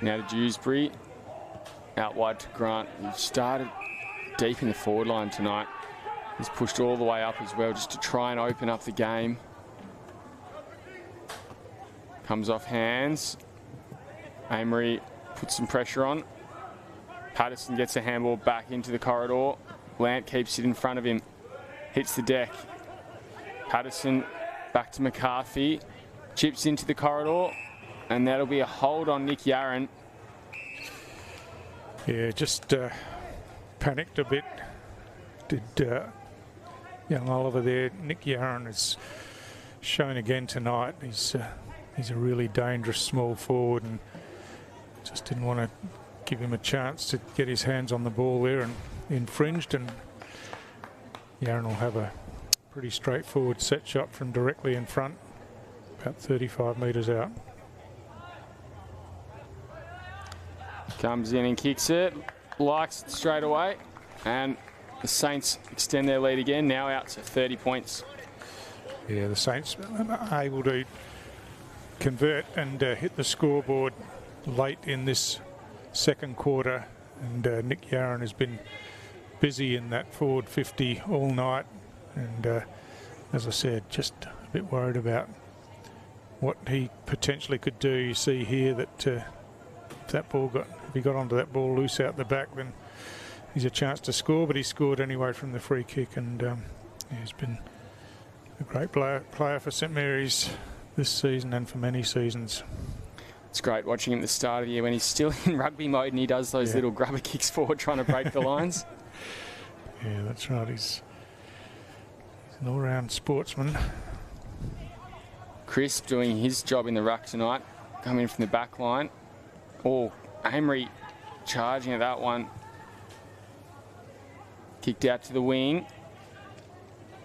Now to Dewsbury. Out wide to Grant. He started deep in the forward line tonight. He's pushed all the way up as well just to try and open up the game. Comes off hands. Amory puts some pressure on. Patterson gets a handball back into the corridor. Lant keeps it in front of him. Hits the deck. Patterson back to McCarthy. Chips into the corridor. And that'll be a hold on Nick Yarran. Yeah, just panicked a bit did young Oliver there. Nick Yarran has shown again tonight. He's a really dangerous small forward, and just didn't want to give him a chance to get his hands on the ball there, and infringed. And Yarran will have a pretty straightforward set shot from directly in front, about 35 metres out. Comes in and kicks it, likes it straight away, and the Saints extend their lead again, now out to 30 points. Yeah, the Saints are able to convert and hit the scoreboard late in this second quarter, and Nick Yarran has been busy in that forward 50 all night, and as I said, just a bit worried about what he potentially could do. You see here that if he got onto that ball loose out the back, then he's a chance to score, but he scored anyway from the free kick, and he's been a great player for St Mary's this season and for many seasons. It's great watching him at the start of the year when he's still in rugby mode and he does those little grubber kicks forward trying to break the lines. Yeah, that's right. He's an all-round sportsman. Crisp doing his job in the ruck tonight, coming from the back line. Oh, Amory charging at that one. Kicked out to the wing.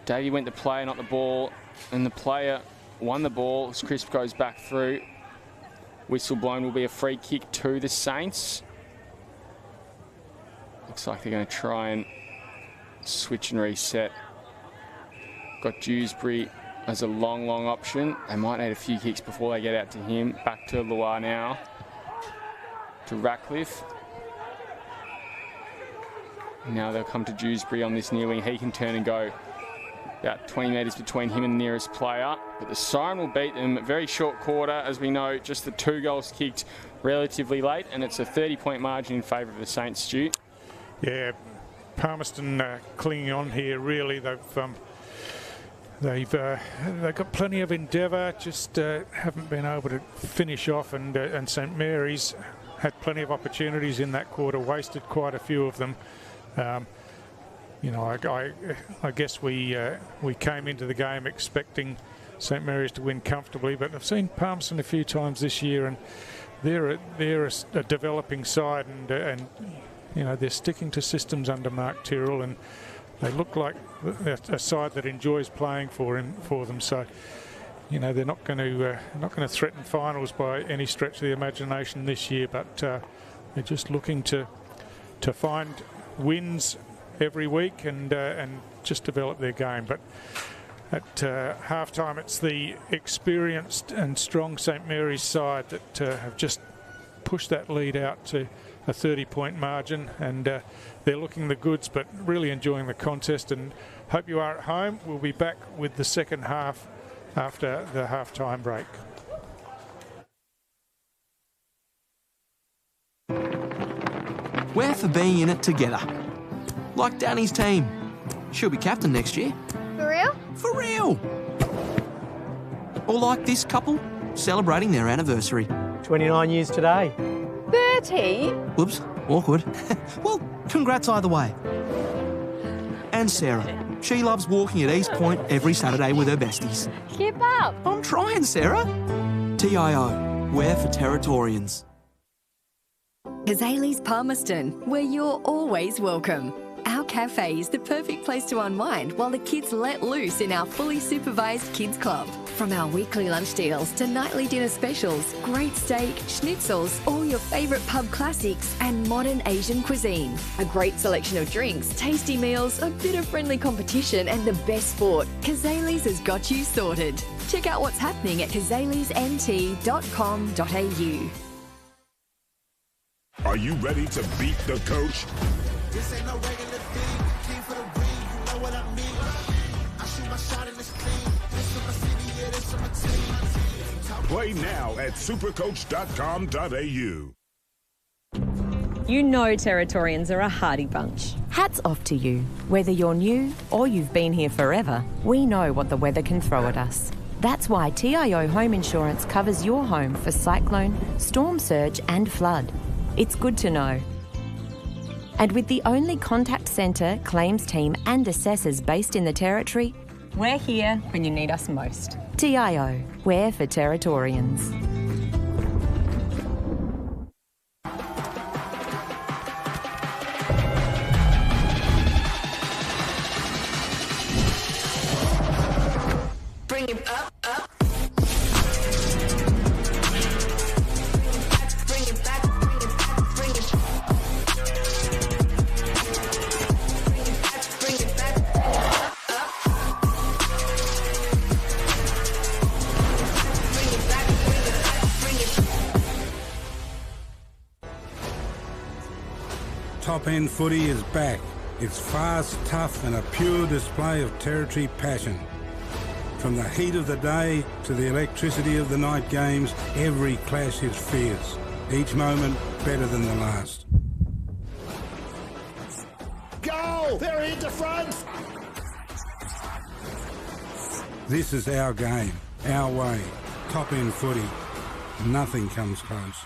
Davey went to play, not the ball, and the player won the ball as Crisp goes back through. Whistle blown, will be a free kick to the Saints. Looks like they're going to try and switch and reset. Got Dewsbury as a long option. They might need a few kicks before they get out to him. Back to Loire now. To Ratcliffe. Now they'll come to Dewsbury on this near wing. He can turn and go. About 20 metres between him and the nearest player. But the siren will beat them. Very short quarter, as we know. Just the 2 goals kicked relatively late, and it's a 30-point margin in favour of the Saints, Stu. Yeah, Palmerston clinging on here, really. They've got plenty of endeavour, just haven't been able to finish off, and St Mary's had plenty of opportunities in that quarter, wasted quite a few of them. You know, I guess we came into the game expecting St Mary's to win comfortably, but I've seen Palmerston a few times this year, and they're a developing side, and you know, they're sticking to systems under Mark Tyrrell, and they look like a side that enjoys playing for them. So, you know, they're not going to threaten finals by any stretch of the imagination this year, but they're just looking to find wins every week and just develop their game. But at half-time, it's the experienced and strong St Mary's side that have just pushed that lead out to a 30-point margin, and they're looking the goods, but really enjoying the contest. And hope you are at home. We'll be back with the second half after the half-time break. We're for being in it together. Like Danny's team. She'll be captain next year. For real? For real! Or like this couple, celebrating their anniversary. 29 years today. 30? Whoops, awkward. Well, congrats either way. And Sarah. She loves walking at East Point every Saturday with her besties. Keep up. I'm trying, Sarah. TIO, we're for Territorians. Kazali's Palmerston, where you're always welcome. Our cafe is the perfect place to unwind while the kids let loose in our fully supervised kids club. From our weekly lunch deals to nightly dinner specials, great steak, schnitzels, all your favourite pub classics and modern Asian cuisine. A great selection of drinks, tasty meals, a bit of friendly competition and the best sport. Kazali's has got you sorted. Check out what's happening at kazalisnt.com.au. Are you ready to beat the coach? This ain't no regular thing. Came for the ring, you know what I mean. I shoot my shot in this thing. This for my city, yeah, this for my team. Play now at supercoach.com.au. You know Territorians are a hardy bunch. Hats off to you. Whether you're new or you've been here forever, we know what the weather can throw at us. That's why TIO Home Insurance covers your home for cyclone, storm surge and flood. It's good to know. And with the only contact centre, claims team and assessors based in the Territory, we're here when you need us most. TIO, we're for Territorians. Bring it up, up. Bring it back, bring it back, bring it back. Bring it back, up, up. Bring it back, bring it back, bring it back. Top end footy is back. It's fast, tough and a pure display of Territory passion. From the heat of the day to the electricity of the night games, every clash is fierce. Each moment better than the last. Go! They're into front! This is our game, our way. Top end footy. Nothing comes close.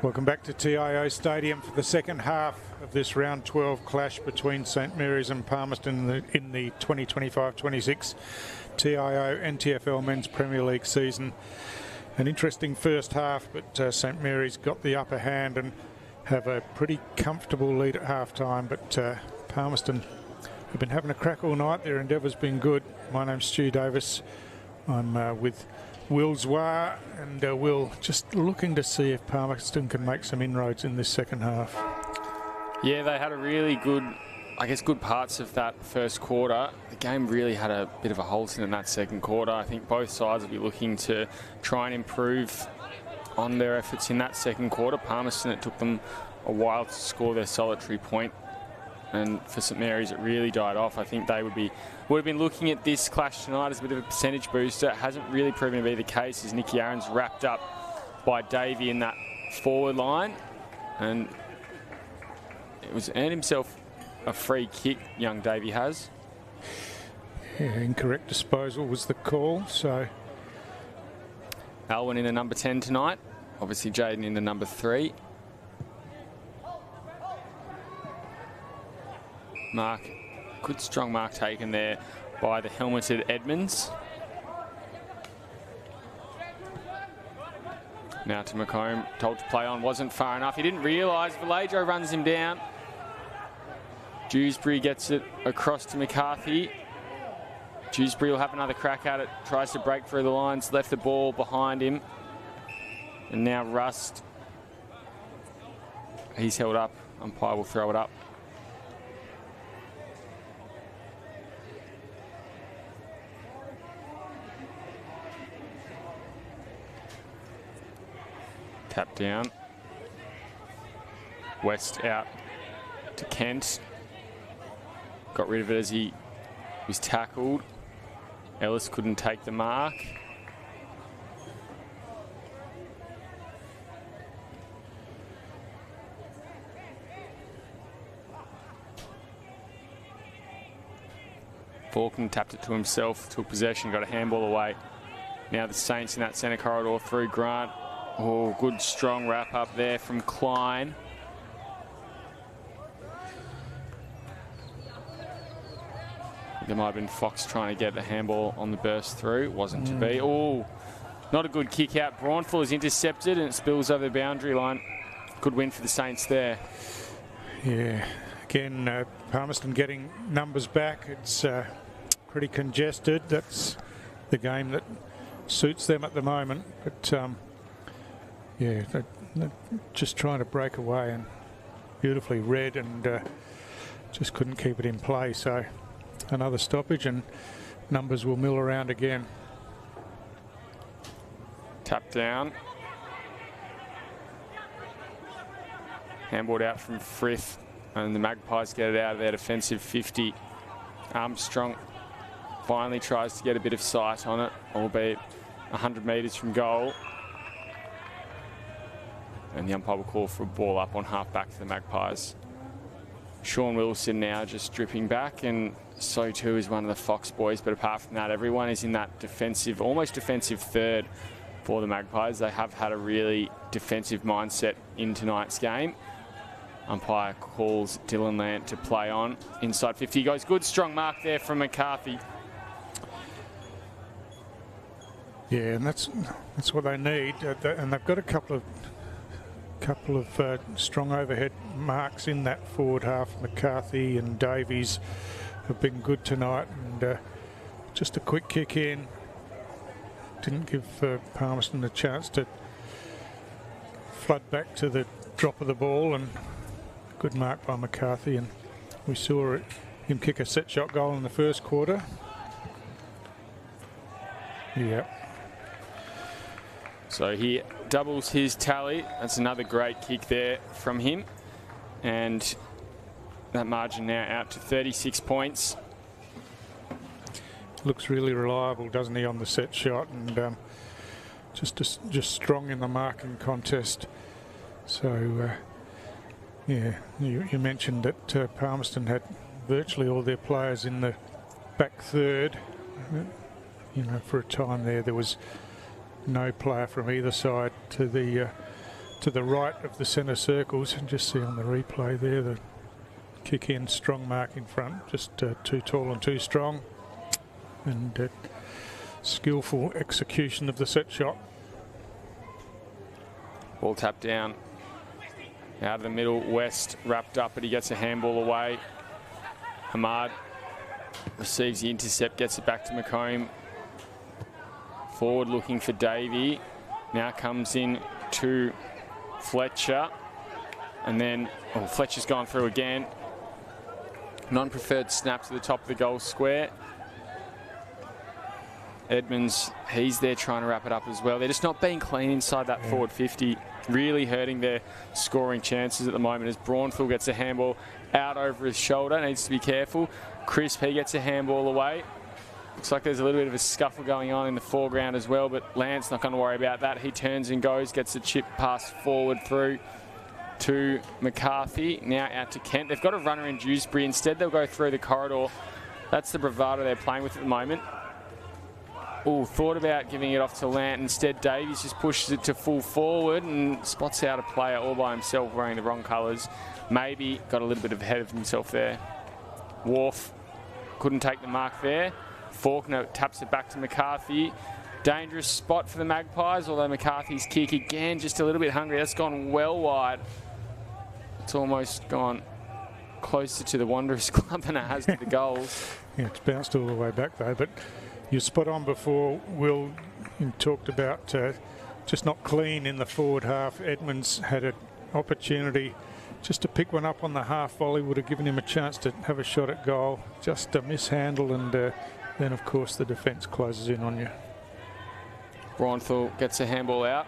Welcome back to TIO Stadium for the second half of this round 12 clash between St Mary's and Palmerston in the 2025-26 TIO NTFL Men's Premier League season. An interesting first half, but St Mary's got the upper hand and have a pretty comfortable lead at half-time, but Palmerston have been having a crack all night. Their endeavour's been good. My name's Stu Davis. I'm with Will Zwar, and Will just looking to see if Palmerston can make some inroads in this second half. Yeah, they had a really good, good parts of that first quarter. The game really had a bit of a halt in that second quarter. I think both sides will be looking to try and improve on their efforts in that second quarter. Palmerston, it took them a while to score their solitary point, and for St Mary's it really died off. I think they would have been looking at this clash tonight as a bit of a percentage booster. It hasn't really proven to be the case, as Nicky Aaron's wrapped up by Davey in that forward line, and it was earned himself a free kick, young Davey has. Yeah, incorrect disposal was the call, so Alwyn in the number 10 tonight, obviously Jaden in the number 3. Mark, good strong mark taken there by the helmeted Edmonds. Now to McComb, told to play on, wasn't far enough. He didn't realise, Vallejo runs him down. Dewsbury gets it across to McCarthy. Dewsbury will have another crack at it, tries to break through the lines, left the ball behind him. And now Rust, he's held up, umpire will throw it up. Tap down. West out to Kent. Got rid of it as he was tackled. Ellis couldn't take the mark. Falkner tapped it to himself, took possession, got a handball away. Now the Saints in that centre corridor through Grant. Oh, good strong wrap up there from Klein. There might have been Fox trying to get the handball on the burst through. Wasn't to be. Oh, not a good kick out. Braunful is intercepted and it spills over the boundary line. Good win for the Saints there. Yeah, again, Palmerston getting numbers back. It's pretty congested. That's the game that suits them at the moment. But yeah, they're just trying to break away, and beautifully read, and just couldn't keep it in play. So another stoppage and numbers will mill around again. Tap down. Handballed out from Frith, and the Magpies get it out of their defensive 50. Armstrong finally tries to get a bit of sight on it, albeit 100 metres from goal. And the umpire will call for a ball up on half back to the Magpies. Sean Wilson now just dripping back, and so too is one of the Fox boys. But apart from that, everyone is in that defensive, almost defensive third for the Magpies. They have had a really defensive mindset in tonight's game. Umpire calls Dylan Lant to play on. Inside 50 goes. Good strong mark there from McCarthy. Yeah, and that's what they need. And they've got a couple of strong overhead marks in that forward half. McCarthy and Davies have been good tonight, and just a quick kick in didn't give Palmerston a chance to flood back to the drop of the ball, and good mark by McCarthy, and we saw him kick a set shot goal in the first quarter. Yeah. So he doubles his tally. That's another great kick there from him. And that margin now out to 36 points. Looks really reliable, doesn't he, on the set shot, and just strong in the marking contest. So, yeah, you mentioned that Palmerston had virtually all their players in the back third. You know, for a time there was no player from either side to the to the right of the centre circles, and just see on the replay there the kick in, strong mark in front, just too tall and too strong, and skillful execution of the set shot. Ball tapped down out of the middle. West wrapped up, but he gets a handball away. Hamad receives the intercept, gets it back to McComb. Forward looking for Davey. Now comes in to Fletcher. And then Fletcher's gone through again. Non-preferred snap to the top of the goal square. Edmonds, he's there trying to wrap it up as well. They're just not being clean inside that forward 50. Really hurting their scoring chances at the moment as Braunthal gets a handball out over his shoulder. Needs to be careful. Crisp, he gets a handball away. Looks like there's a little bit of a scuffle going on in the foreground as well, but Lance not going to worry about that. He turns and goes, gets a chip pass forward through to McCarthy. Now out to Kent. They've got a runner in Dewsbury. Instead, they'll go through the corridor. That's the bravado they're playing with at the moment. Thought about giving it off to Lant. Instead, Davies just pushes it to full forward and spots out a player all by himself wearing the wrong colours. Maybe got a little bit ahead of himself there. Wharf couldn't take the mark there. Faulkner taps it back to McCarthy. Dangerous spot for the Magpies, although McCarthy's kick again just a little bit hungry. That's gone well wide. It's almost gone closer to the Wanderers club than it has to the goals. Yeah, it's bounced all the way back though, but you're spot on before, Will. You talked about just not clean in the forward half. Edmonds had an opportunity just to pick one up on the half volley, would have given him a chance to have a shot at goal. Just a mishandle, and then of course the defence closes in on you. Braunthal gets a handball out.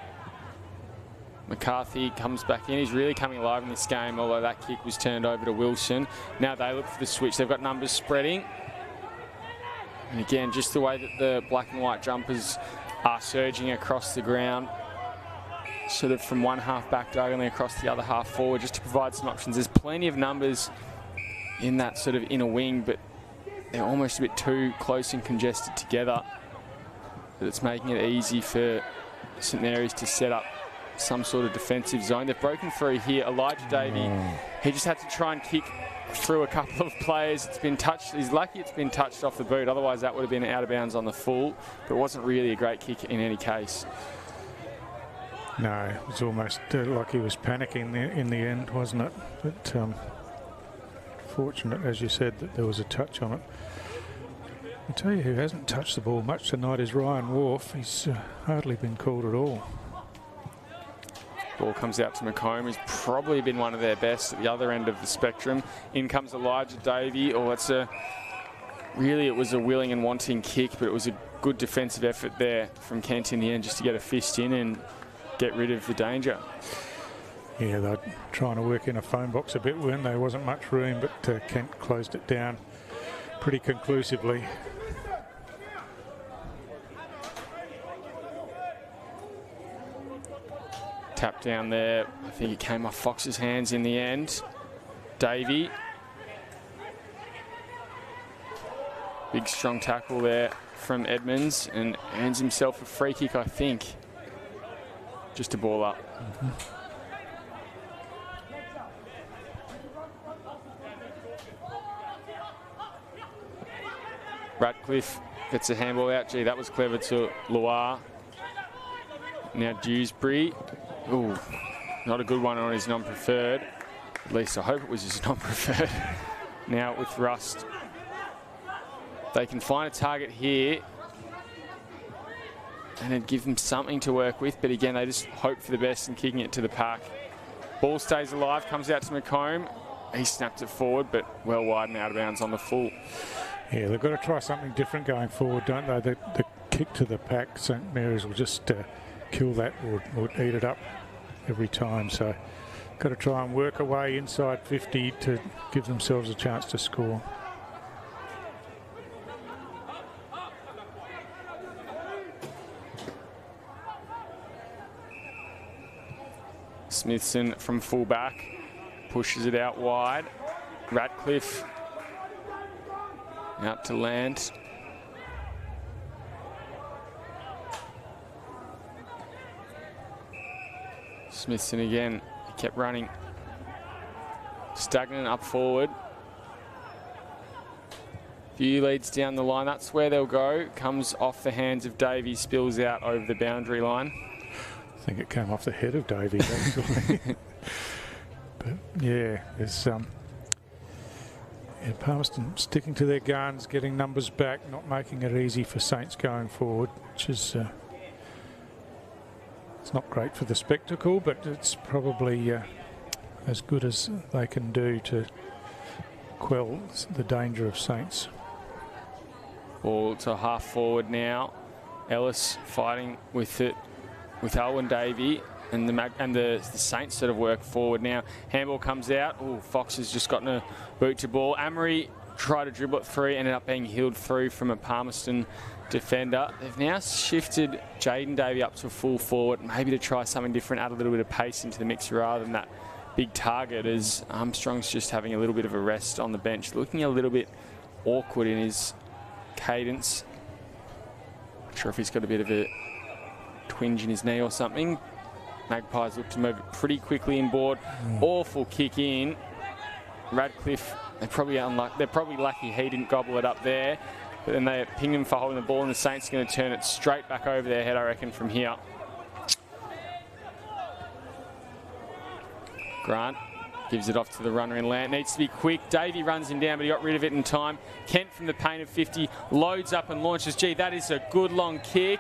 McCarthy comes back in. He's really coming alive in this game, although that kick was turned over to Wilson. Now they look for the switch. They've got numbers spreading. And again, just the way that the black and white jumpers are surging across the ground, sort of from one half back diagonally across the other half forward, just to provide some options. There's plenty of numbers in that sort of inner wing, but they're almost a bit too close and congested together. But it's making it easy for St Mary's to set up some sort of defensive zone. They've broken through here. Elijah Davey, he just had to try and kick through a couple of players. It's been touched. He's lucky it's been touched off the boot. Otherwise, that would have been out of bounds on the full. But it wasn't really a great kick in any case. No, it was almost like he was panicking in the end, wasn't it? But fortunate, as you said, that there was a touch on it. I'll tell you who hasn't touched the ball much tonight is Ryan Wharf. He's hardly been called at all. Ball comes out to McComb, who's probably been one of their best at the other end of the spectrum. In comes Elijah Davey. Really, it was a willing and wanting kick, but it was a good defensive effort there from Kent in the end just to get a fist in and get rid of the danger. Yeah, they're trying to work in a phone box a bit, weren't they? There wasn't much room, but Kent closed it down pretty conclusively. Tap down there. I think it came off Fox's hands in the end. Davey. Big strong tackle there from Edmonds and earns himself a free kick, I think. Just a ball up. Ratcliffe gets a handball out. Gee, that was clever to Loire. Now Dewsbury. Ooh, not a good one on his non-preferred. At least I hope it was his non-preferred. Now with Rust. They can find a target here and it'd give them something to work with, but again, they just hope for the best and kicking it to the pack. Ball stays alive, comes out to McComb. He snapped it forward, but well wide and out of bounds on the full. Yeah, they've got to try something different going forward, don't they? The kick to the pack, St Mary's will just kill that or eat it up every time. So got to try and work away inside 50 to give themselves a chance to score. Smithson from fullback pushes it out wide. Ratcliffe out to Land. Smithson again. He kept running. Stagnant up forward. Few leads down the line. That's where they'll go. Comes off the hands of Davey, spills out over the boundary line. I think it came off the head of Davey, actually. But yeah, there's Palmerston sticking to their guns, getting numbers back, not making it easy for Saints going forward, which is it's not great for the spectacle, but it's probably as good as they can do to quell the danger of Saints. Ball to half forward now. Ellis fighting with it, with Owen Davey, and the Saints sort of work forward now. Handball comes out. Oh, Fox has just gotten a boot to ball. Amory tried to dribble it through, ended up being heeled through from a Palmerston defender. They've now shifted Jaden Davey up to a full forward, maybe to try something different, add a little bit of pace into the mix rather than that big target, as Armstrong's just having a little bit of a rest on the bench, looking a little bit awkward in his cadence. Not sure if he's got a bit of a twinge in his knee or something. Magpies look to move it pretty quickly inboard. Awful kick in. Radcliffe, they're probably lucky he didn't gobble it up there, but then they ping him for holding the ball, and the Saints are going to turn it straight back over their head, I reckon, from here. Grant gives it off to the runner in land. Needs to be quick. Davey runs him down, but he got rid of it in time. Kent from the paint of 50 loads up and launches. Gee, that is a good long kick.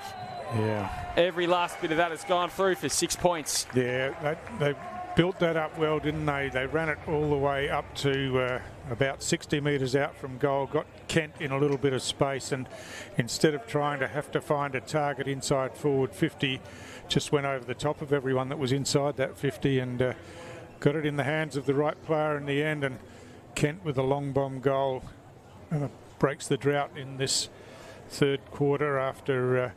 Yeah. Every last bit of that has gone through for 6 points. Yeah, they built that up well, didn't they? They ran it all the way up to about 60 metres out from goal, got Kent in a little bit of space, and instead of trying to have to find a target inside forward 50, just went over the top of everyone that was inside that 50 and got it in the hands of the right player in the end, and Kent with a long bomb goal breaks the drought in this third quarter after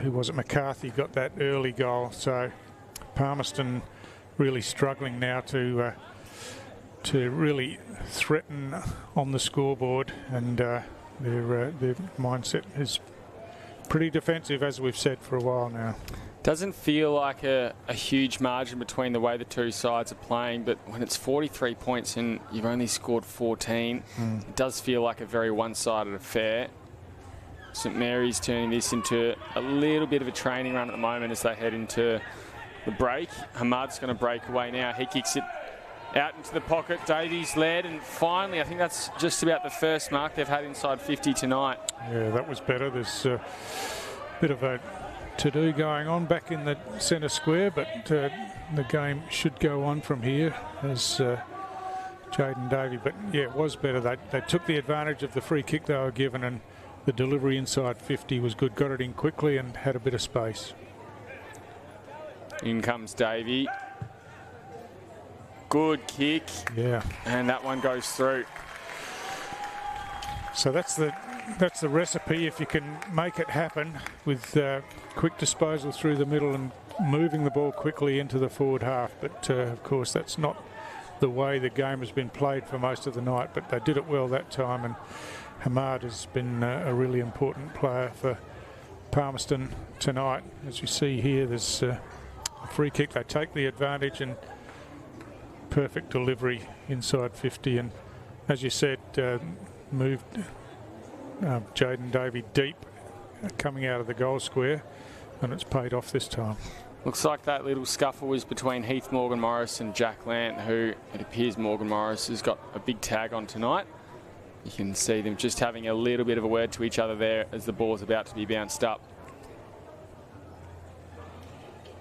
who was it? McCarthy got that early goal. So Palmerston really struggling now to really threaten on the scoreboard, and their mindset is pretty defensive, as we've said for a while now. Doesn't feel like a huge margin between the way the two sides are playing, but when it's 43 points and you've only scored 14, it does feel like a very one-sided affair. St Mary's turning this into a little bit of a training run at the moment as they head into the break. Hamad's going to break away now. He kicks it out into the pocket. Davies led, and finally, I think that's just about the first mark they've had inside 50 tonight. Yeah, that was better. There's a bit of a to-do going on back in the centre square, but the game should go on from here as Jaden Davey. But yeah, it was better. They took the advantage of the free kick they were given, and the delivery inside 50 was good. Got it in quickly and had a bit of space. In comes Davey. Good kick. Yeah. And that one goes through. So that's the recipe, if you can make it happen with quick disposal through the middle and moving the ball quickly into the forward half. But of course, that's not the way the game has been played for most of the night, but they did it well that time, and Hamad has been a really important player for Palmerston tonight. As you see here, there's a free kick. They take the advantage, and perfect delivery inside 50, and as you said, moved Jaden Davey deep coming out of the goal square, and it's paid off this time. Looks like that little scuffle was between Heath Morgan-Morris and Jack Lant, who it appears Morgan-Morris has got a big tag on tonight. You can see them just having a little bit of a word to each other there as the ball's about to be bounced up.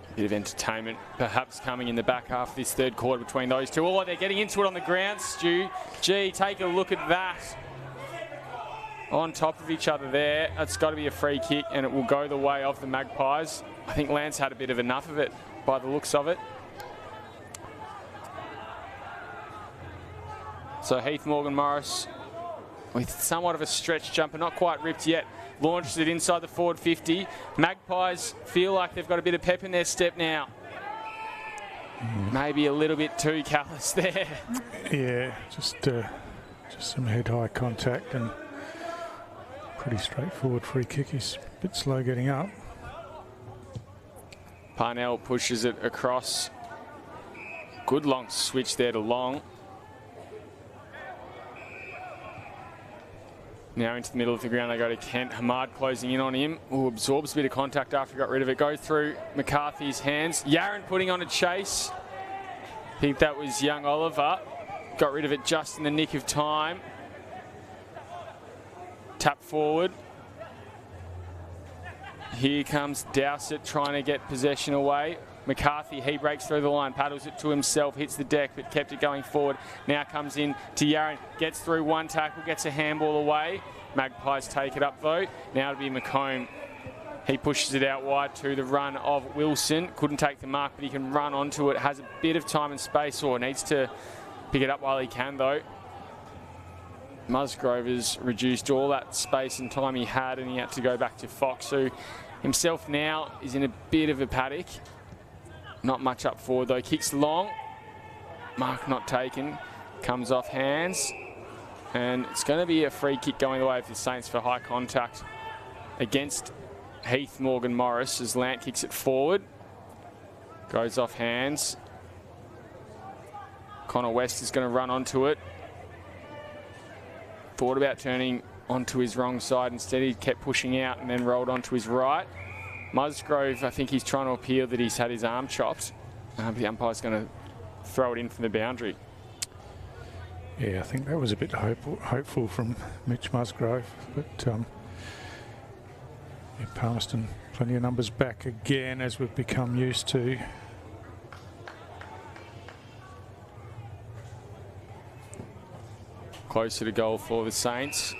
A bit of entertainment perhaps coming in the back half of this third quarter between those two. Oh, they're getting into it on the ground, Stu. Gee, take a look at that. On top of each other there. That's got to be a free kick, and it will go the way of the Magpies. I think Lance had a bit of enough of it by the looks of it. So Heath Morgan-Morris with somewhat of a stretch jumper, not quite ripped yet, launched it inside the forward 50. Magpies feel like they've got a bit of pep in their step now. Maybe a little bit too callous there. Yeah, just some head-high contact and pretty straightforward free kick. He's a bit slow getting up. Parnell pushes it across. Good long switch there to Long. Now into the middle of the ground, they go to Kent. Hamad closing in on him. Ooh, absorbs a bit of contact after he got rid of it. Goes through McCarthy's hands. Yaron putting on a chase. I think that was young Oliver. Got rid of it just in the nick of time. Tap forward. Here comes Dowsett trying to get possession away. McCarthy, he breaks through the line, paddles it to himself, hits the deck, but kept it going forward. Now comes in to Yaron, gets through one tackle, gets a handball away. Magpies take it up though. Now it'll be McComb. He pushes it out wide to the run of Wilson. Couldn't take the mark, but he can run onto it. Has a bit of time and space, or needs to pick it up while he can though. Musgrove has reduced all that space and time he had, and he had to go back to Fox, who himself now is in a bit of a paddock. Not much up forward though. Kicks long. Mark not taken. Comes off hands. And it's going to be a free kick going the way of the Saints for high contact against Heath Morgan Morris as Lant kicks it forward. Goes off hands. Connor West is going to run onto it. Thought about turning onto his wrong side. Instead, he kept pushing out and then rolled onto his right. Musgrove, I think he's trying to appeal that he's had his arm chopped. The umpire's going to throw it in from the boundary. Yeah, I think that was a bit hopeful from Mitch Musgrove. But yeah, Palmerston, plenty of numbers back again, as we've become used to. Closer to goal for the Saints.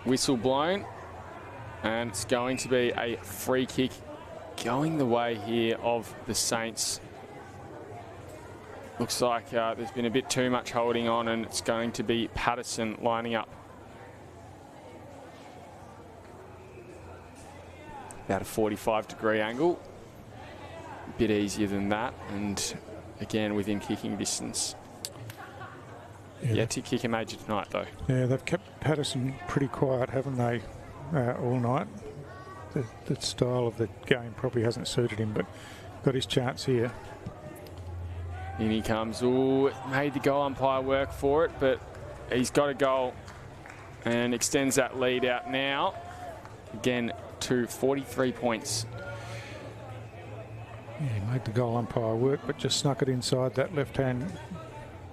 Whistle blown. And it's going to be a free kick going the way here of the Saints. Looks like there's been a bit too much holding on, and it's going to be Patterson lining up. About a 45-degree angle. A bit easier than that, and again within kicking distance. Yeah. Yet to kick a major tonight, though. Yeah, they've kept Patterson pretty quiet, haven't they, all night? The style of the game probably hasn't suited him, but got his chance here. In he comes. Ooh, made the goal umpire work for it, but he's got a goal and extends that lead out now. Again, to 43 points. Yeah, he made the goal umpire work, but just snuck it inside that left-hand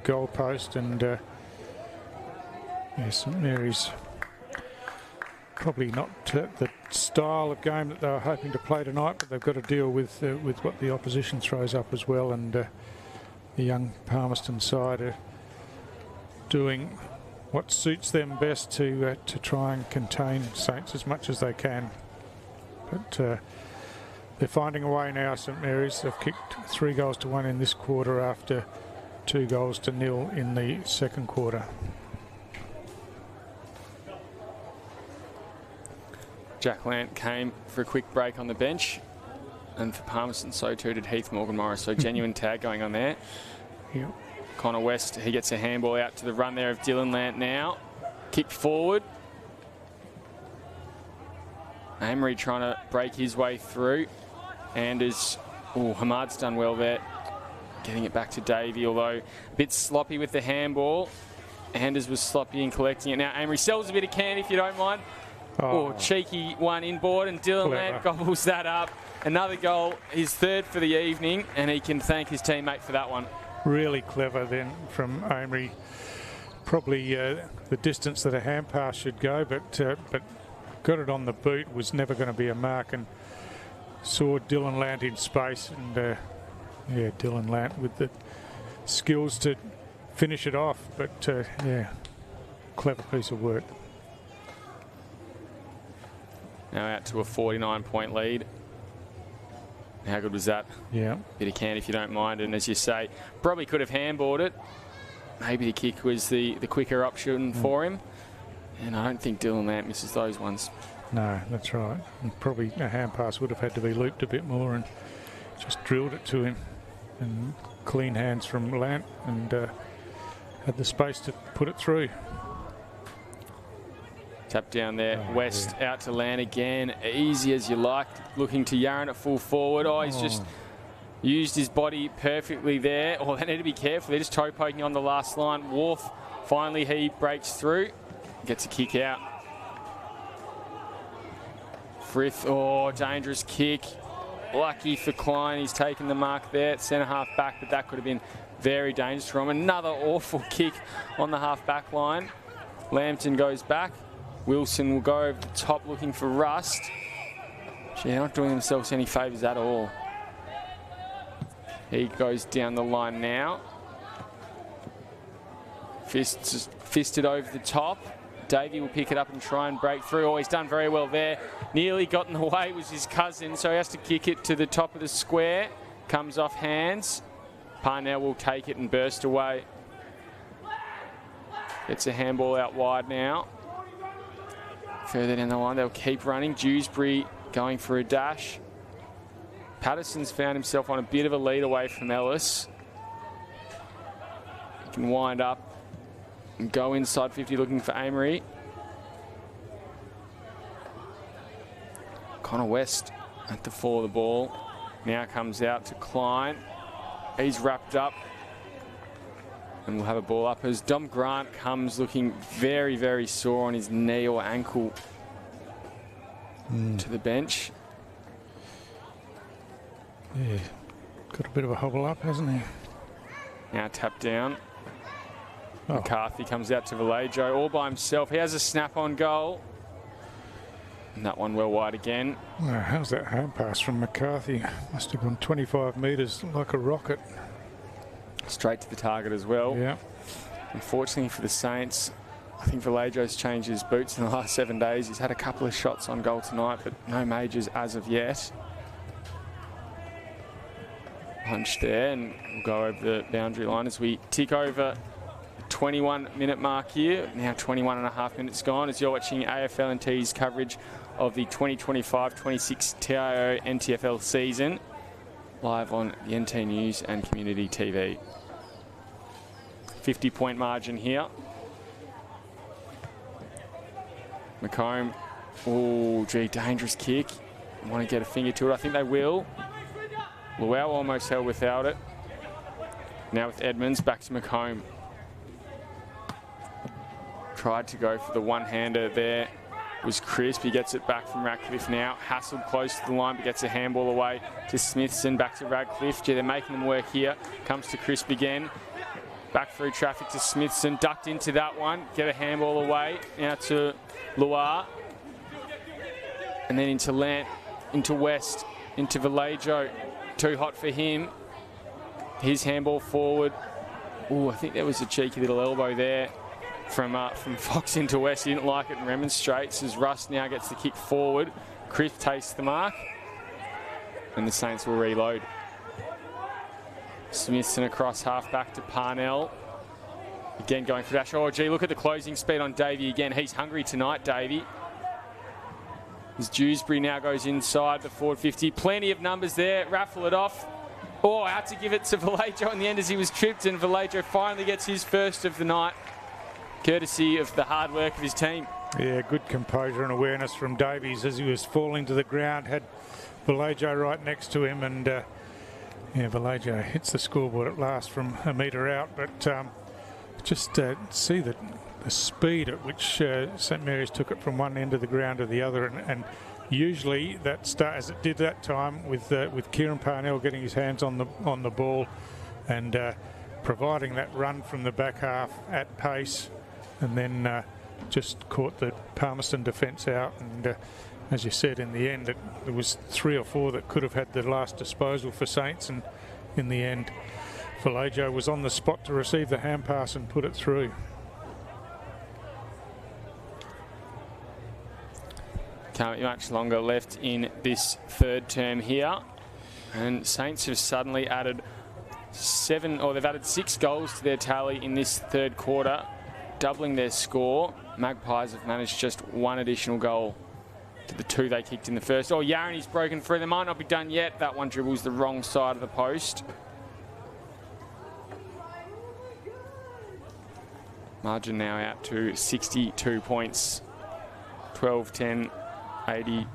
goal post, and yeah, St Mary's probably not the style of game that they were hoping to play tonight, but they've got to deal with what the opposition throws up as well, and the young Palmerston side are doing what suits them best to try and contain Saints as much as they can. But they're finding a way now, St Mary's. They've kicked 3-1 in this quarter after 2-0 in the second quarter. Jack Lant came for a quick break on the bench, and for Palmerston, so too did Heath Morgan Morris. So genuine tag going on there. Yep. Connor West, he gets a handball out to the run there of Dylan Lant now. Kick forward. Amory trying to break his way through. Anders, Hamad's done well there. Getting it back to Davey, although a bit sloppy with the handball. Anders was sloppy in collecting it. Now Amory sells a bit of can, if you don't mind. Cheeky one inboard, and Dylan Lant gobbles that up. Another goal, his third for the evening, and he can thank his teammate for that one. Really clever then from Amory. Probably the distance that a hand pass should go, but got it on the boot, was never going to be a mark, and saw Dylan Lant in space, and yeah, Dylan Lant with the skills to finish it off, but yeah, clever piece of work. Now out to a 49-point lead. How good was that? Yeah. Bit of can, if you don't mind. And as you say, probably could have handballed it. Maybe the kick was the quicker option for him. And I don't think Dylan Lant misses those ones. No, that's right. And probably a hand pass would have had to be looped a bit more, and just drilled it to him. And clean hands from Lant, and had the space to put it through. Tap down there. West out to land again. Easy as you like. Looking to Yaron at full forward. Oh, he's just used his body perfectly there. Oh, they need to be careful. They're just toe poking on the last line. Wharf, finally he breaks through. Gets a kick out. Frith, dangerous kick. Lucky for Klein, he's taken the mark there. Centre half back, but that could have been very dangerous for him. Another awful kick on the half back line. Lambton goes back. Wilson will go over the top looking for Rust. They're not doing themselves any favours at all. He goes down the line now. Fisted over the top. Davey will pick it up and try and break through. Oh, he's done very well there. Nearly got in the way. It was his cousin, so he has to kick it to the top of the square. Comes off hands. Parnell will take it and burst away. Gets a handball out wide now. Further down the line, they'll keep running. Dewsbury going for a dash. Patterson's found himself on a bit of a lead away from Ellis. He can wind up and go inside 50 looking for Amory. Connor West at the fore of the ball. Now comes out to Klein. He's wrapped up. And we'll have a ball up as Dom Grant comes looking very, very sore on his knee or ankle to the bench. Yeah, got a bit of a hobble up, hasn't he? Now tap down. McCarthy comes out to Vallejo all by himself. He has a snap-on goal. And that one well wide again. Well, how's that hand pass from McCarthy? Must have gone 25 metres like a rocket. Straight to the target as well. Yeah. Unfortunately for the Saints, I think Vallejo's changed his boots in the last 7 days. He's had a couple of shots on goal tonight, but no majors as of yet. Punch there, and we'll go over the boundary line as we tick over the 21-minute mark here. Now 21 and a half minutes gone as you're watching AFL&T's coverage of the 2025-26 TIO NTFL season live on the NT News and Community TV. 50-point margin here. McComb, oh gee, dangerous kick. Want to get a finger to it, I think they will. Luau almost held without it. Now with Edmonds, back to McComb. Tried to go for the one-hander there. Was crisp. He gets it back from Radcliffe now. Hassled close to the line, but gets a handball away to Smithson. Back to Radcliffe. Gee, they're making them work here. Comes to Crisp again. Back through traffic to Smithson. Ducked into that one. Get a handball away. Now to Luar. And then into Lant. Into West. Into Vallejo. Too hot for him. His handball forward. Oh, I think there was a cheeky little elbow there from Fox into West. He didn't like it and remonstrates as Russ now gets the kick forward. Criff takes the mark. And the Saints will reload. Smithson across half back to Parnell. Again going for dash. Oh, gee, look at the closing speed on Davey again. He's hungry tonight, Davey. As Dewsbury now goes inside the forward 50. Plenty of numbers there. Raffle it off. Oh, out to give it to Vallejo in the end as he was tripped, and Vallejo finally gets his first of the night, courtesy of the hard work of his team. Yeah, good composure and awareness from Davies as he was falling to the ground. Had Vallejo right next to him, and yeah, Vallejo hits the scoreboard at last from a metre out. But just see the speed at which St Mary's took it from one end of the ground to the other, and usually that start as it did that time with Kieran Parnell getting his hands on the ball and providing that run from the back half at pace, and then just caught the Palmerston defence out. And as you said, in the end, there was 3 or 4 that could have had the last disposal for Saints, and in the end, Vallejo was on the spot to receive the hand pass and put it through. Can't be much longer left in this third term here. And Saints have suddenly added they've added 6 goals to their tally in this third quarter, doubling their score. Magpies have managed just 1 additional goal to the 2 they kicked in the first. Oh, Yaron, he's broken through. They might not be done yet. That one dribbles the wrong side of the post. Margin now out to 62 points. 12-10, 80,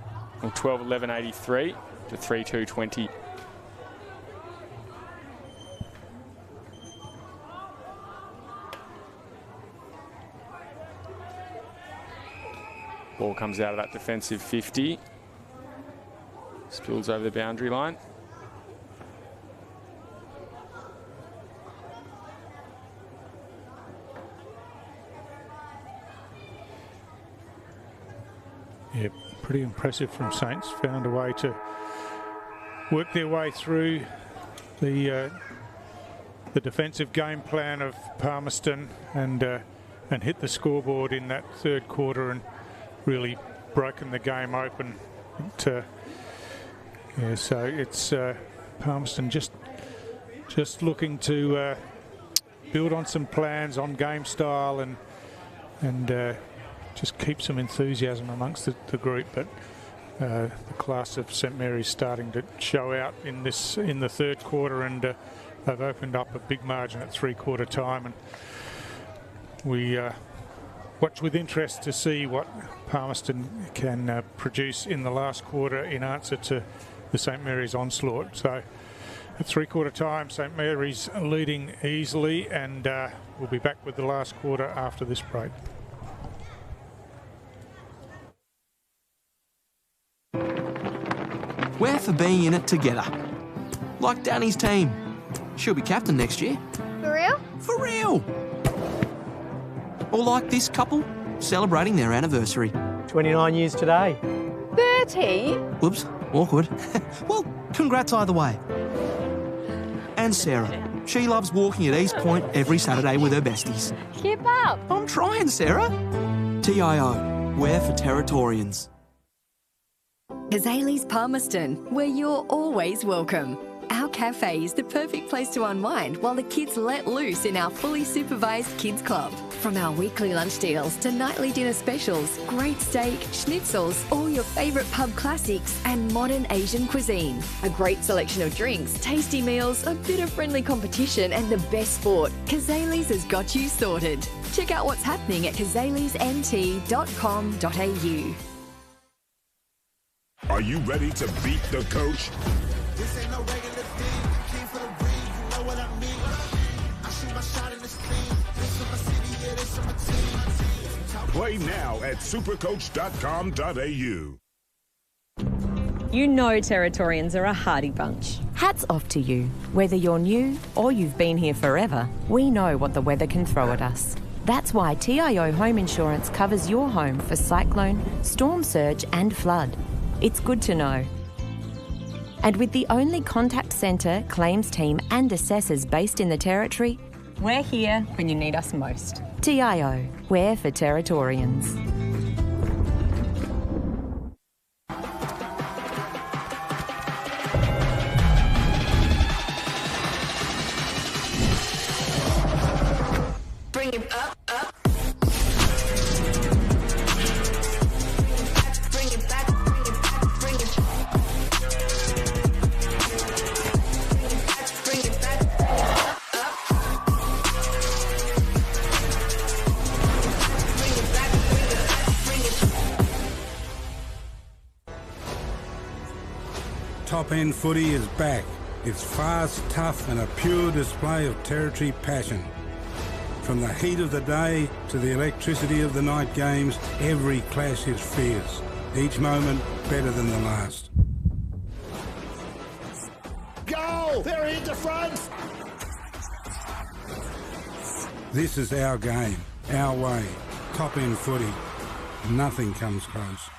or 12-11, 83 to 3-2, 20. Ball comes out of that defensive 50. Spills over the boundary line. Yeah, pretty impressive from Saints. Found a way to work their way through the defensive game plan of Palmerston and hit the scoreboard in that third quarter and really broken the game open. Yeah, so it's Palmerston just looking to build on some plans on game style and just keep some enthusiasm amongst the group. But the class of St Mary's starting to show out in the third quarter, and they've opened up a big margin at three-quarter time, and we watch with interest to see what Palmerston can produce in the last quarter in answer to the St Mary's onslaught. So at three-quarter time, St Mary's leading easily, and we'll be back with the last quarter after this break. We're for being in it together. Like Danny's team. She'll be captain next year. For real? For real! Or like this couple, celebrating their anniversary. 29 years today. 30? Whoops, awkward. Well, congrats either way. And Sarah. She loves walking at East Point every Saturday with her besties. Keep up. I'm trying, Sarah. TIO, we're for Territorians. Kazali's Palmerston, where you're always welcome. Our cafe is the perfect place to unwind while the kids let loose in our fully supervised kids club. From our weekly lunch deals to nightly dinner specials, great steak, schnitzels, all your favourite pub classics and modern Asian cuisine. A great selection of drinks, tasty meals, a bit of friendly competition and the best sport. Kazali's has got you sorted. Check out what's happening at kazaliesnt.com.au. Are you ready to beat the coach? This ain't no regular thing. Came for the ring, you know what I mean. I shoot my shot in this thing. This is my city, yeah, this is my team. Play now at supercoach.com.au. You know Territorians are a hardy bunch. Hats off to you. Whether you're new or you've been here forever, we know what the weather can throw at us. That's why TIO Home Insurance covers your home for cyclone, storm surge and flood. It's good to know. And with the only contact centre, claims team and assessors based in the Territory, We're here when you need us most. TIO, we're for Territorians. Bring it up, up. Bring it back, bring it back, bring it. Bring it back, up, up. Bring it back, bring it. Top End footy is back. It's fast, tough and a pure display of Territory passion. From the heat of the day to the electricity of the night games, every clash is fierce. Each moment better than the last. Go! They're into front! This is our game, our way. Top End footy. Nothing comes close.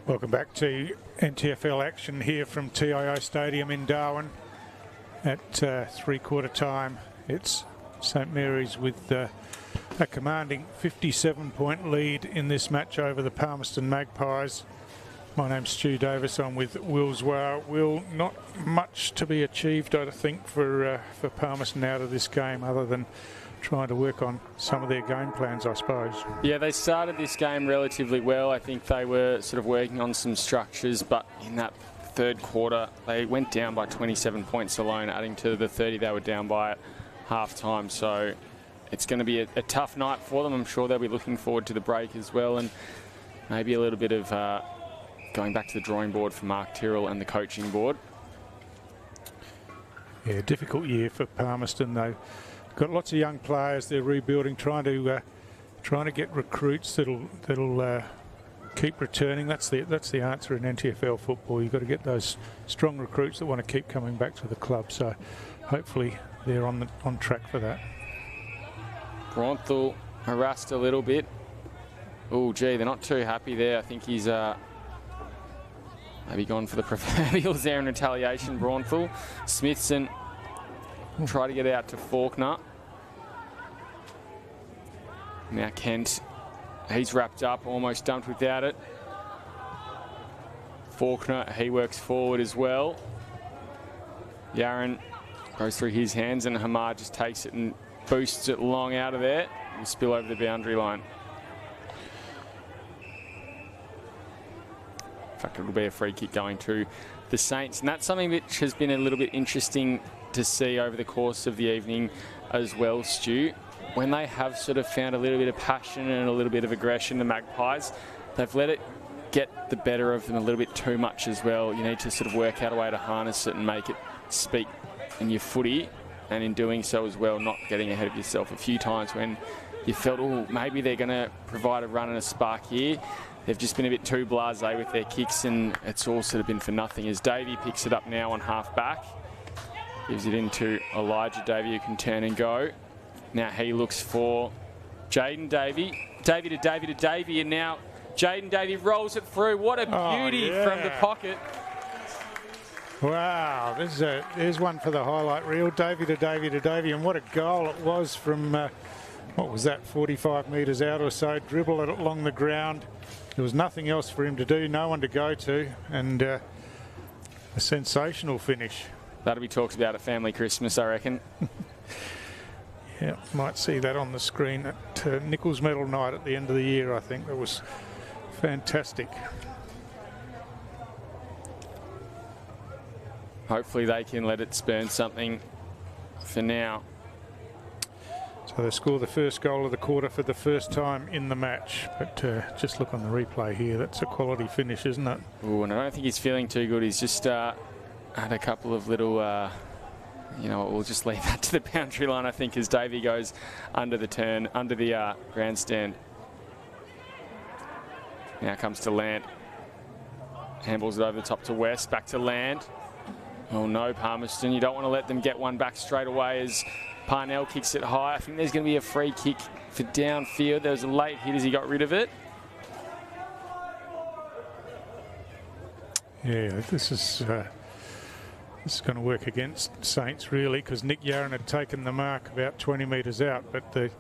Welcome back to NTFL action here from TIO Stadium in Darwin. At 3/4 time, it's St Mary's with a commanding 57-point lead in this match over the Palmerston Magpies. My name's Stu Davis. I'm with Will Zwar. Will, not much to be achieved, I think, for Palmerston out of this game, other than trying to work on some of their game plans, I suppose. Yeah, they started this game relatively well. I think they were sort of working on some structures, but in that third quarter, they went down by 27 points alone, adding to the 30 they were down by at half-time. So it's going to be a tough night for them. I'm sure they'll be looking forward to the break as well, and maybe a little bit of going back to the drawing board for Mark Tyrrell and the coaching board. Yeah, difficult year for Palmerston, though. Got lots of young players. They're rebuilding, trying to get recruits that'll keep returning. That's the answer in NTFL football. You've got to get those strong recruits that want to keep coming back to the club. So hopefully they're on track for that. Braunthal harassed a little bit. Oh, gee, they're not too happy there. I think he's maybe gone for the proverbials there in retaliation. Braunthal. Smithson try to get out to Faulkner. Now Kent, he's wrapped up, almost dumped without it. Faulkner, he works forward as well. Yaron goes through his hands and Hamar just takes it and boosts it long out of there and spill over the boundary line. In fact, it'll be a free kick going to the Saints, and that's something which has been a little bit interesting to see over the course of the evening as well, Stu. When they have sort of found a little bit of passion and a little bit of aggression, the Magpies, they've let it get the better of them a little bit too much as well. You need to sort of work out a way to harness it and make it speak in your footy, and in doing so as well, not getting ahead of yourself. A few times when you felt, oh, maybe they're going to provide a run and a spark here, they've just been a bit too blasé with their kicks, and it's all sort of been for nothing. As Davey picks it up now on half back, gives it into Elijah Davey, who can turn and go. Now he looks for Jaden Davey. Davey to Davey to Davey, and now Jaden Davey rolls it through. What a beauty from the pocket. Wow, there's one for the highlight reel. Davey to Davey to Davey, and what a goal it was from, what was that, 45 metres out or so. Dribble it along the ground. There was nothing else for him to do, no one to go to, and a sensational finish. That'll be talked about at Family Christmas, I reckon. Yeah, might see that on the screen at Nichols Medal night at the end of the year, I think. That was fantastic. Hopefully they can let it spurn something for now. So they score the first goal of the quarter for the first time in the match. But just look on the replay here. That's a quality finish, isn't it? Oh, and I don't think he's feeling too good. He's just had a couple of little, you know, we'll just leave that to the boundary line, I think, as Davey goes under the turn, under the grandstand. Now comes to Land. Handballs it over the top to West. Back to Land. Oh no, Palmerston. You don't want to let them get one back straight away as Parnell kicks it high. I think there's going to be a free kick for downfield. There was a late hit as he got rid of it. Yeah, this is going to work against Saints, really, because Nick Yaron had taken the mark about 20 metres out, but the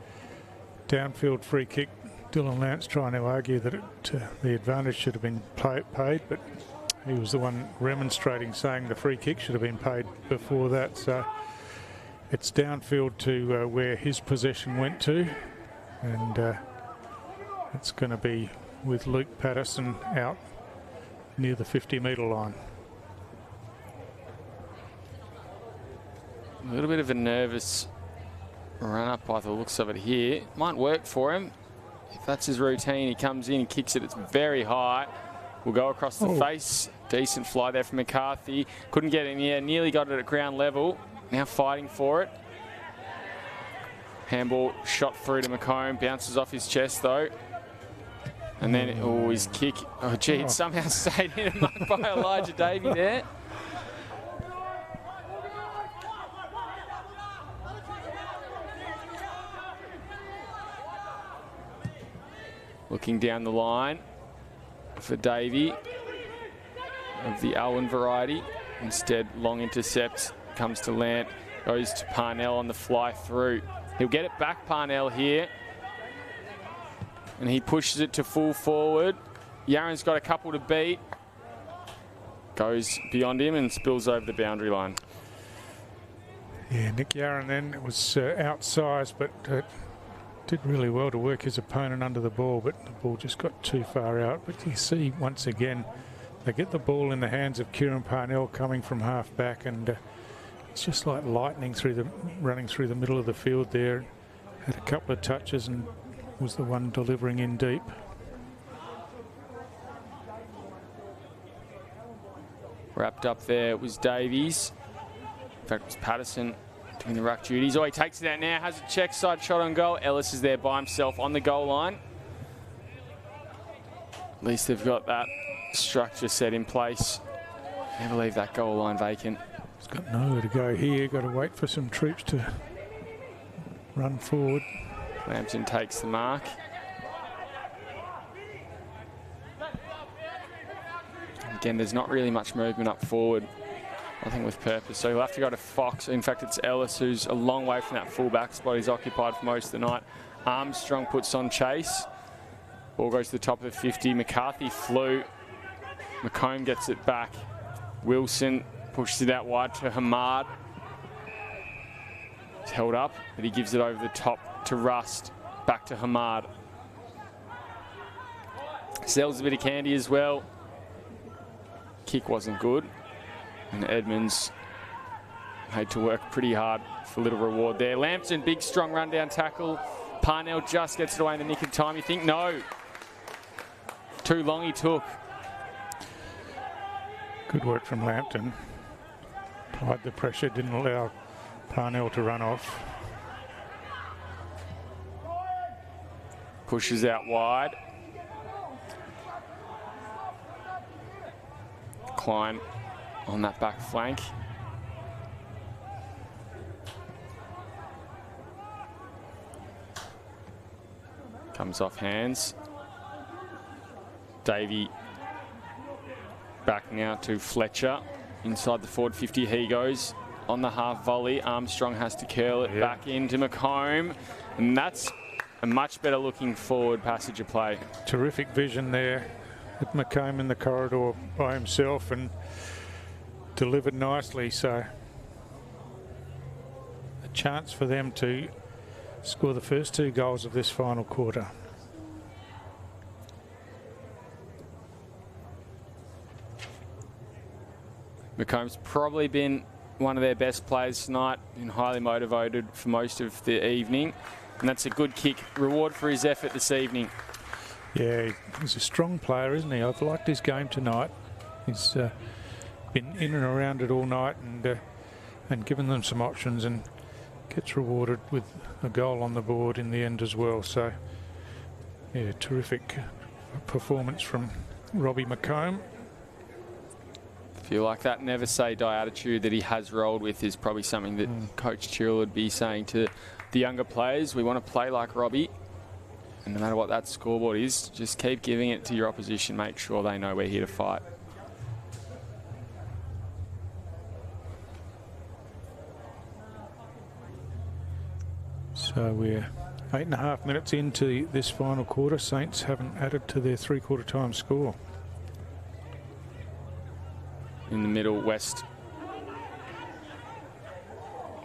downfield free kick, Dylan Lance trying to argue that the advantage should have been paid, but he was the one remonstrating, saying the free kick should have been paid before that. So it's downfield to where his possession went to, and it's going to be with Luke Patterson out near the 50-metre line. A little bit of a nervous run up by the looks of it here. Might work for him. If that's his routine, he comes in and kicks it. It's very high. Will go across the face. Decent fly there from McCarthy. Couldn't get in here. Nearly got it at ground level. Now fighting for it. Handball shot through to McComb. Bounces off his chest though. And then, his kick. Oh, gee, it somehow stayed in and marked by Elijah Davey there. Looking down the line for Davey. of the Alwyn variety. Instead, long intercept comes to Lant, goes to Parnell on the fly through. He'll get it back, Parnell here. And he pushes it to full forward. Yaron's got a couple to beat. Goes beyond him and spills over the boundary line. Yeah, Nick Yaron then was outsized, but did really well to work his opponent under the ball, but the ball just got too far out. But you see, once again, they get the ball in the hands of Kieran Parnell coming from half back, and it's just like lightning running through the middle of the field there. Had a couple of touches and was the one delivering in deep. Wrapped up there was Davies. In fact, it was Patterson doing the ruck duties. Oh, he takes it out now, has a check side shot on goal. Ellis is there by himself on the goal line. At least they've got that structure set in place. Never leave that goal line vacant. He's got nowhere to go here. Got to wait for some troops to run forward. Lambton takes the mark. Again, there's not really much movement up forward. Nothing with purpose. So he'll have to go to Fox. In fact, it's Ellis who's a long way from that full-back spot. He's occupied for most of the night. Armstrong puts on chase. Ball goes to the top of the 50. McCarthy flew. McComb gets it back. Wilson pushes it out wide to Hamad. It's held up, but he gives it over the top to Rust. Back to Hamad. Sells a bit of candy as well. Kick wasn't good. And Edmonds had to work pretty hard for little reward there. Lampson, big strong run down tackle. Parnell just gets it away in the nick of time. You think, no. Too long he took. Good work from Lampton. Applied the pressure, didn't allow Parnell to run off. Pushes out wide. Klein on that back flank. Comes off hands. Davey back now to Fletcher. Inside the forward 50 he goes. On the half volley, Armstrong has to curl it back into McComb. And that's a much better looking forward passage of play. Terrific vision there. With McComb in the corridor by himself and delivered nicely. So a chance for them to score the first 2 goals of this final quarter. McComb's probably been one of their best players tonight, been highly motivated for most of the evening, and that's a good kick. Reward for his effort this evening. Yeah, he's a strong player, isn't he? I've liked his game tonight. He's been in and around it all night and given them some options and gets rewarded with a goal on the board in the end as well. So, yeah, terrific performance from Robbie McComb. Feel like that never say die attitude that he has rolled with is probably something that Coach Tyrrell would be saying to the younger players. We want to play like Robbie. And no matter what that scoreboard is, just keep giving it to your opposition. Make sure they know we're here to fight. So we're 8.5 minutes into this final quarter. Saints haven't added to their 3/4 time score. In the middle, West.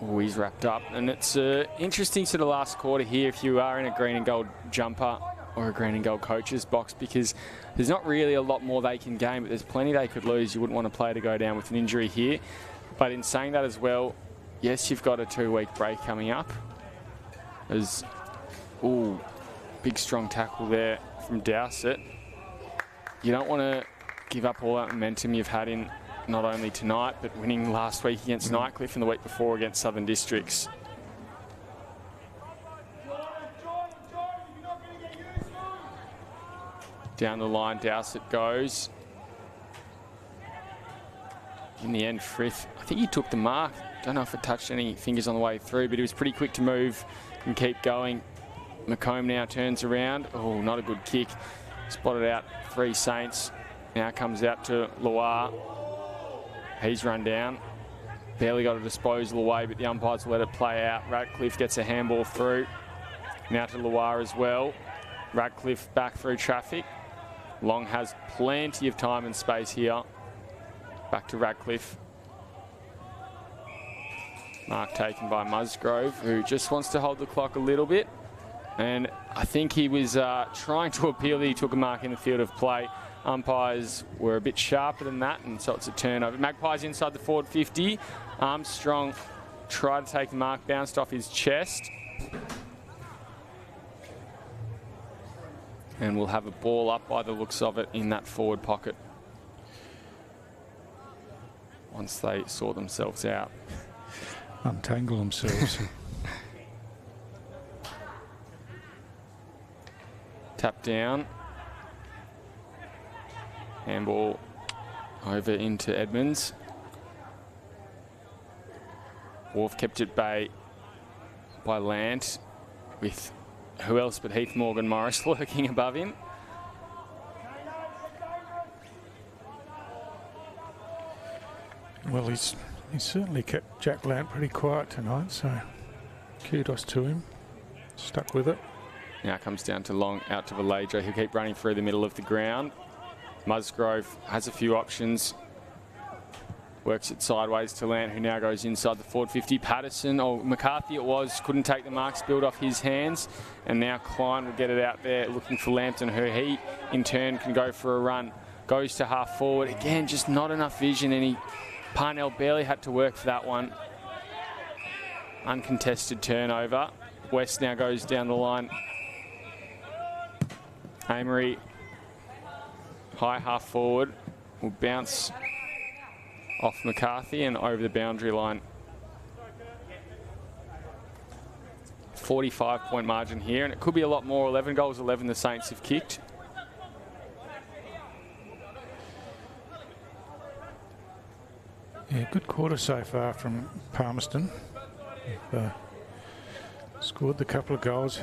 Oh, he's wrapped up. And it's interesting to the last quarter here if you are in a green and gold jumper or a green and gold coach's box, because there's not really a lot more they can gain, but there's plenty they could lose. You wouldn't want a player to go down with an injury here. But in saying that as well, yes, you've got a 2-week break coming up. There's, ooh, big strong tackle there from Dowsett. You don't want to give up all that momentum you've had in not only tonight, but winning last week against Nightcliff and the week before against Southern Districts. Down the line, Dowsett goes. In the end, Frith, I think he took the mark. Don't know if it touched any fingers on the way through, but he was pretty quick to move and keep going. McComb now turns around. Oh, not a good kick. Spotted out 3 Saints. Now comes out to Loire. He's run down. Barely got a disposal away, but the umpires let it play out. Radcliffe gets a handball through. Now to Loire as well. Radcliffe back through traffic. Long has plenty of time and space here. Back to Radcliffe. Mark taken by Musgrove, who just wants to hold the clock a little bit. And I think he was trying to appeal that he took a mark in the field of play. Umpires were a bit sharper than that, and so it's a turnover. Magpies inside the forward 50. Armstrong tried to take the mark, bounced off his chest. And we'll have a ball up by the looks of it in that forward pocket once they sort themselves out. Untangle themselves. Tap down. Handball over into Edmonds. Wharf kept at bay by Lant, with who else but Heath Morgan Morris lurking above him. Well, he's certainly kept Jack Lant pretty quiet tonight, so kudos to him. Stuck with it. Now it comes down to Long, out to Valedra. He'll keep running through the middle of the ground. Musgrove has a few options. Works it sideways to Lant, who now goes inside the forward 50. Patterson, or McCarthy it was, couldn't take the mark, spilled off his hands. And now Klein will get it out there looking for Lambton, who he in turn can go for a run. Goes to half forward. Again, just not enough vision, and Parnell barely had to work for that one. Uncontested turnover. West now goes down the line. Amory, high half forward, will bounce off McCarthy and over the boundary line. 45-point margin here, and it could be a lot more. 11 goals, 11 the Saints have kicked. Yeah, good quarter so far from Palmerston. They've scored the couple of goals,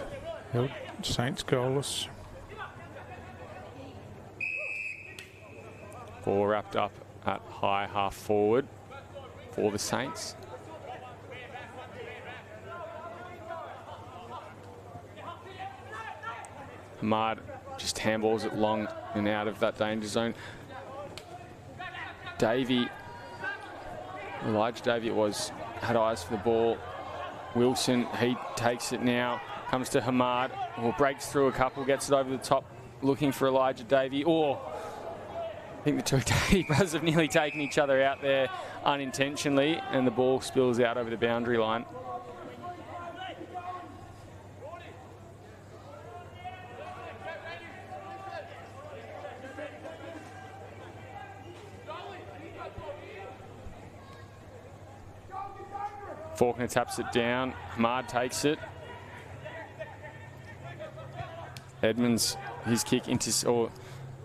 held Saints goalless. 4 wrapped up at high half forward for the Saints. Hamad just handballs it long and out of that danger zone. Elijah Davey it was, had eyes for the ball. Wilson, he takes it now, comes to Hamad, or breaks through a couple, gets it over the top, looking for Elijah Davey. I think the two Davey brothers have nearly taken each other out there unintentionally, and the ball spills out over the boundary line. Faulkner taps it down. Hamad takes it. Edmonds, his kick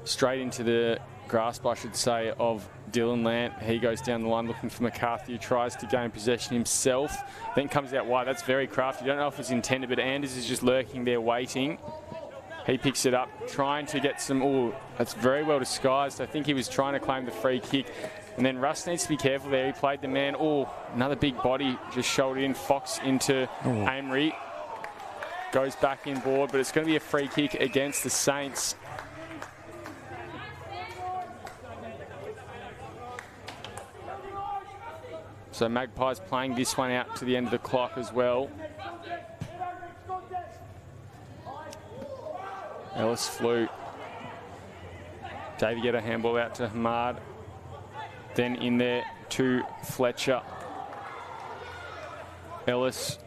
straight into the grasp, I should say, of Dylan Lant. He goes down the line looking for McCarthy, who tries to gain possession himself. Then comes out wide. That's very crafty. Don't know if it's intended, but Anders is just lurking there waiting. He picks it up, trying to get some... that's very well disguised. I think he was trying to claim the free kick. And then Russ needs to be careful there. He played the man. Another big body just shouldered in. Fox into Amory. Goes back inboard, but it's going to be a free kick against the Saints. So Magpies playing this one out to the end of the clock as well. Ellis flew. Davey get a handball out to Hamad. Then in there to Fletcher. Ellis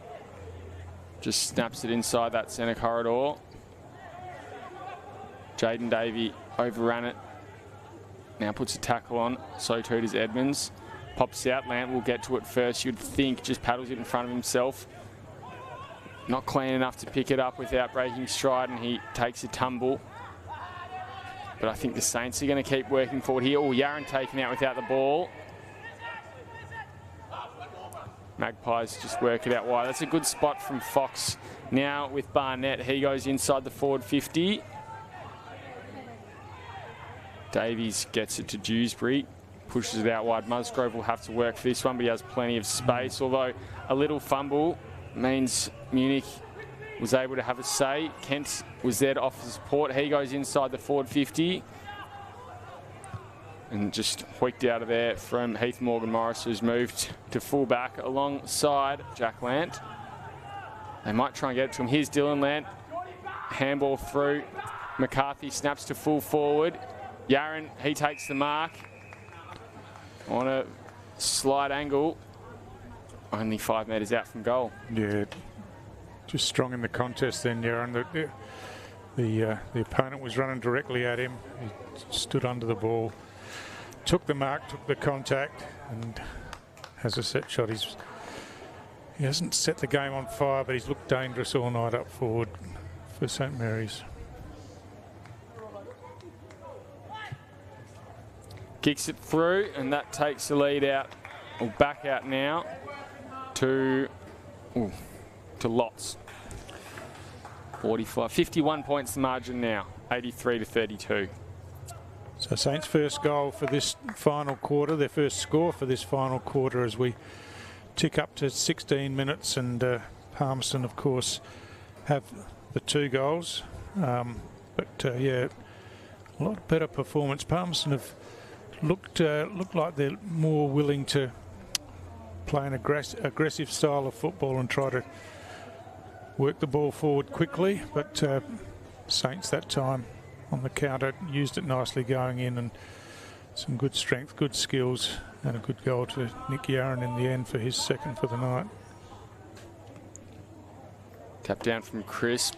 just snaps it inside that centre corridor. Jaden Davey overran it. Now puts a tackle on. So too does Edmonds. Pops out. Lant will get to it first, you'd think. Just paddles it in front of himself. Not clean enough to pick it up without breaking stride, and he takes a tumble. But I think the Saints are going to keep working forward here. Yaron taken out without the ball. Magpies just work it out wide. That's a good spot from Fox. Now with Barnett, he goes inside the forward 50. Davies gets it to Dewsbury, pushes it out wide. Musgrove will have to work for this one, but he has plenty of space, although a little fumble means Munich was able to have a say. Kent was there to offer support. He goes inside the forward 50 and just hoiked out of there from Heath Morgan-Morris, who's moved to full-back alongside Jack Lant. They might try and get it to him. Here's Dylan Lant. Handball through. McCarthy snaps to full forward. Yaron, he takes the mark on a slight angle. Only 5 metres out from goal. Yeah, just strong in the contest then, Yaron. The opponent was running directly at him. He stood under the ball, took the mark, took the contact, and has a set shot. He hasn't set the game on fire, but he's looked dangerous all night up forward for St Mary's. Kicks it through, and that takes the lead out, or back out now, to Lots. 51 points the margin now, 83 to 32. So Saints' first goal for this final quarter, their first score for this final quarter as we tick up to 16 minutes, and Palmerston, of course, have the 2 goals. Yeah, a lot better performance. Palmerston have looked like they're more willing to play an aggressive style of football and try to work the ball forward quickly, but Saints that time on the counter used it nicely going in, and some good strength, good skills, and a good goal to Nick Yaron in the end for his second for the night. Tap down from Crisp.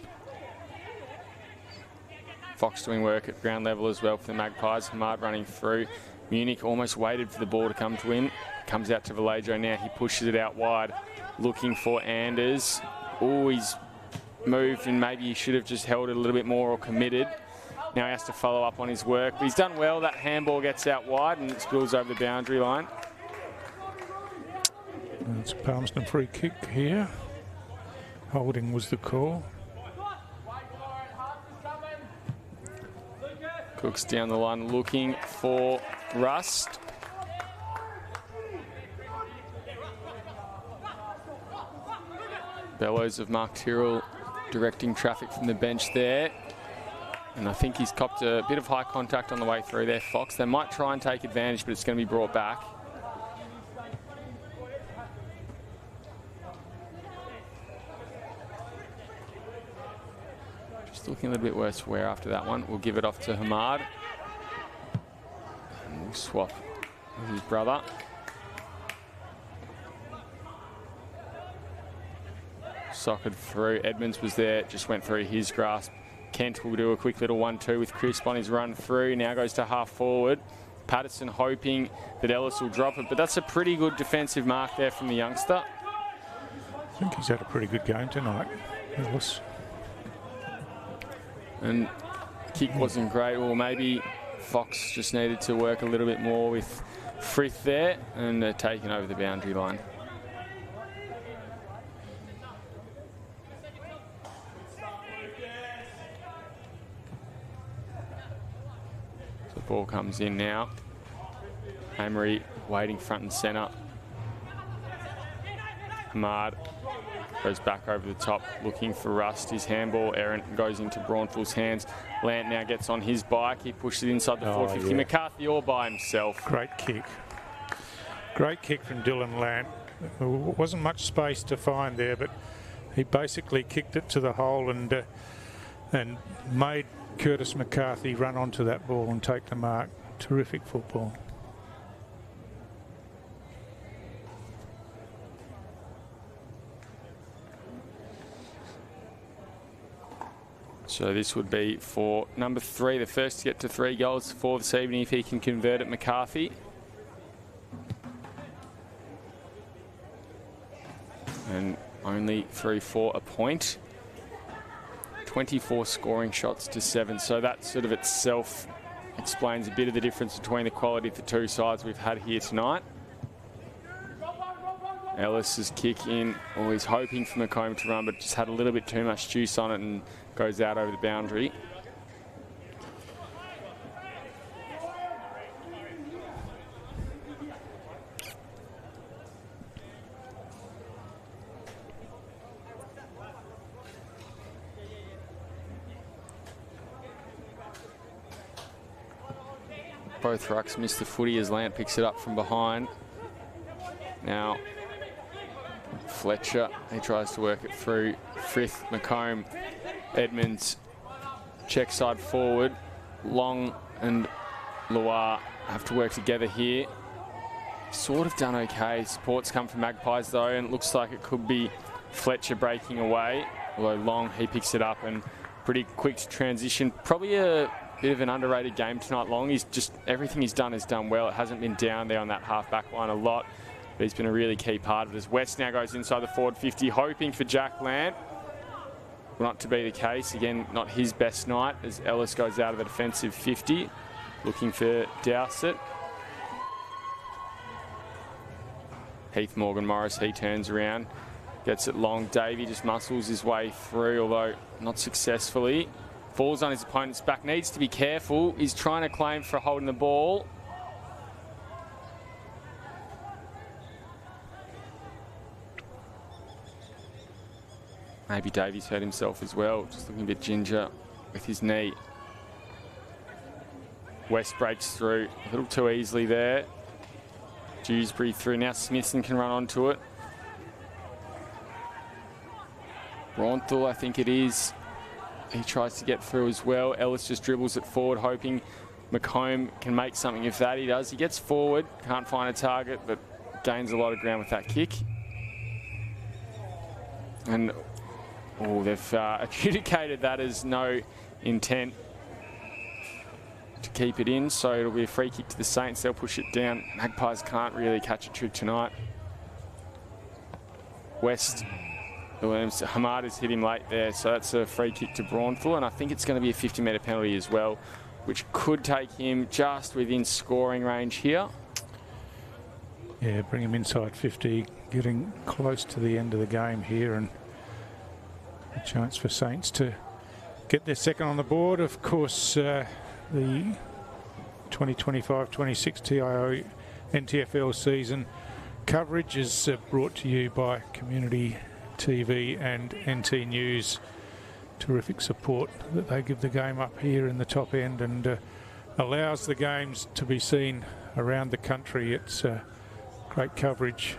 Fox doing work at ground level as well for the Magpies. Hamad running through. Munich almost waited for the ball to come to him. Comes out to Vallejo now. He pushes it out wide, looking for Anders. Oh, he's moved, and maybe he should have just held it a little bit more or committed. Now he has to follow up on his work. But he's done well. That handball gets out wide and it spills over the boundary line. And it's a Palmerston free kick here. Holding was the call. Cook's down the line looking for Rust. Bellows of Mark Tyrrell directing traffic from the bench there. And I think he's copped a bit of high contact on the way through there, Fox. They might try and take advantage, but it's going to be brought back. Just looking a little bit worse for wear after that one. We'll give it off to Hamad. And we'll swap with his brother. Socked through. Edmonds was there, just went through his grasp. Kent will do a quick little 1-2 with Crisp on his run through. Now goes to half forward. Patterson hoping that Ellis will drop it, but that's a pretty good defensive mark there from the youngster. I think he's had a pretty good game tonight, Ellis. And kick wasn't great, or maybe Fox just needed to work a little bit more with Frith there, and taking over the boundary line. Ball comes in now. Amory waiting front and centre. Hamad goes back over the top looking for Rust. His handball errant goes into Braunfels' hands. Lant now gets on his bike. He pushes it inside the 450. Yeah. McCarthy all by himself. Great kick. Great kick from Dylan Lant. There wasn't much space to find there, but he basically kicked it to the hole and made Curtis McCarthy run onto that ball and take the mark. Terrific football. So this would be for number 3, the first to get to 3 goals for this evening if he can convert it, McCarthy. And only 3 for a point. 24 scoring shots to 7, so that sort of itself explains a bit of the difference between the quality of the 2 sides we've had here tonight. Ellis's kick in, or he's hoping for Macomb to run, but just had a little bit too much juice on it and goes out over the boundary. Both rucks miss the footy as Lant picks it up from behind. Now, Fletcher, he tries to work it through. Frith, McComb, Edmonds, check side forward. Long and Loire have to work together here. Sort of done okay. Support's come from Magpies though, and it looks like it could be Fletcher breaking away. Although Long, he picks it up and pretty quick to transition. Probably a bit of an underrated game tonight, Long. He's just, everything he's done well. It hasn't been down there on that half-back line a lot, but he's been a really key part of it. As West now goes inside the forward 50, hoping for Jack Lant. Not to be the case. Again, not his best night as Ellis goes out of the defensive 50, looking for Dowsett. Heath Morgan Morris, he turns around, gets it long. Davey just muscles his way through, although not successfully. Falls on his opponent's back, needs to be careful. He's trying to claim for holding the ball. Maybe Davies hurt himself as well, just looking a bit ginger with his knee. West breaks through a little too easily there. Dewsbury through, now Smithson can run onto it. Ronthal, I think it is. He tries to get through as well. Ellis just dribbles it forward, hoping McComb can make something of that. He does. He gets forward, can't find a target, but gains a lot of ground with that kick. And oh, they've adjudicated that as no intent to keep it in, so it'll be a free kick to the Saints. They'll push it down. Magpies can't really catch a trick tonight. West, Hamad has hit him late there, so that's a free kick to Braunthal, and I think it's going to be a 50-metre penalty as well, which could take him just within scoring range here. Yeah, bring him inside 50, getting close to the end of the game here, and a chance for Saints to get their second on the board. Of course, the 2025-26 TIO NTFL season coverage is brought to you by Community TV and NT News. Terrific support that they give the game up here in the top end, and allows the games to be seen around the country. It's great coverage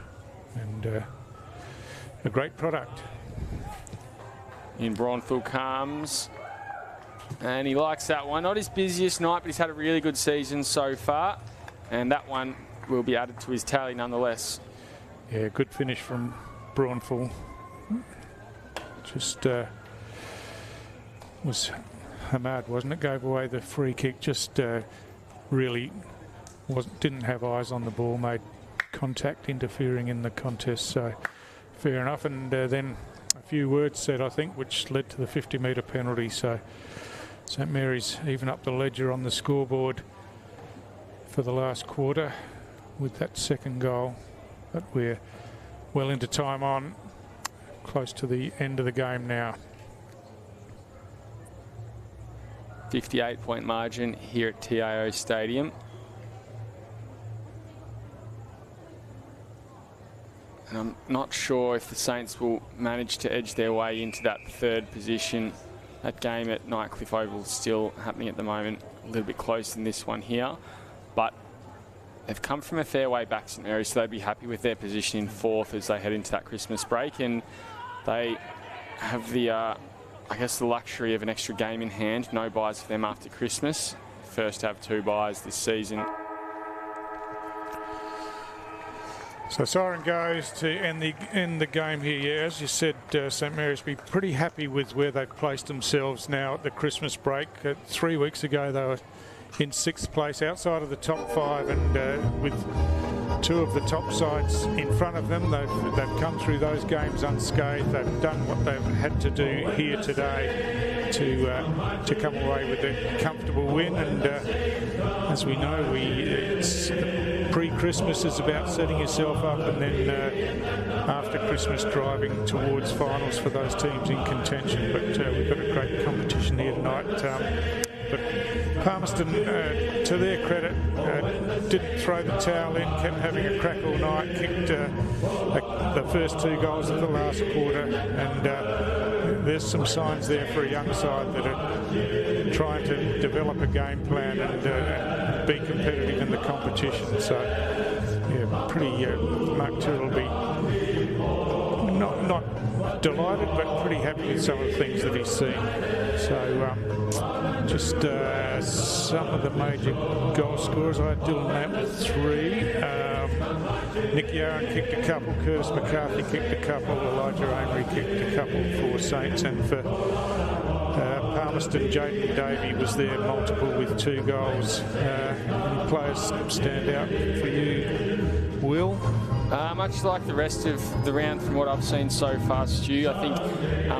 and a great product. In Braunthal comes, and he likes that one. Not his busiest night, but he's had a really good season so far, and that one will be added to his tally nonetheless. Yeah, good finish from Braunthal. Just was Hamad, wasn't it? Gave away the free kick. Just really didn't have eyes on the ball. Made contact, interfering in the contest. So fair enough. And then a few words said, I think, which led to the 50-metre penalty. So St Mary's even up the ledger on the scoreboard for the last quarter with that second goal. But we're well into time on, close to the end of the game now. 58-point margin here at TIO Stadium. And I'm not sure if the Saints will manage to edge their way into that third position. That game at Nightcliff Oval is still happening at the moment, a little bit close in this one here. But they've come from a fair way back, St Mary's, so they'd be happy with their position in fourth as they head into that Christmas break. And they have the, I guess, the luxury of an extra game in hand. No buys for them after Christmas. First to have 2 buys this season. So siren goes to end the game here. Yeah, as you said, St Mary's be pretty happy with where they've placed themselves now at the Christmas break. 3 weeks ago they were in 6th place outside of the top 5, and with 2 of the top sides in front of them, they've come through those games unscathed. They've done what they've had to do here today to come away with a comfortable win. And as we know, pre-Christmas is about setting yourself up, and then after Christmas driving towards finals for those teams in contention. But we've got a great competition here tonight. But Palmerston, to their credit, didn't throw the towel in, kept having a crack all night, kicked the first 2 goals of the last quarter, and there's some signs there for a young side that are trying to develop a game plan and be competitive in the competition. So, yeah, pretty. Mark Tyrrell will be not delighted, but pretty happy with some of the things that he's seen. So, just some of the major goal scorers. I had Dylan Lamb with 3. Nick Yarran kicked a couple. Curtis McCarthy kicked a couple. Elijah Amery kicked a couple for Saints, and for Palmerston, Jaden Davey was there, multiple with 2 goals. Any players stand out for you, Will? Much like the rest of the round from what I've seen so far, Stu, I think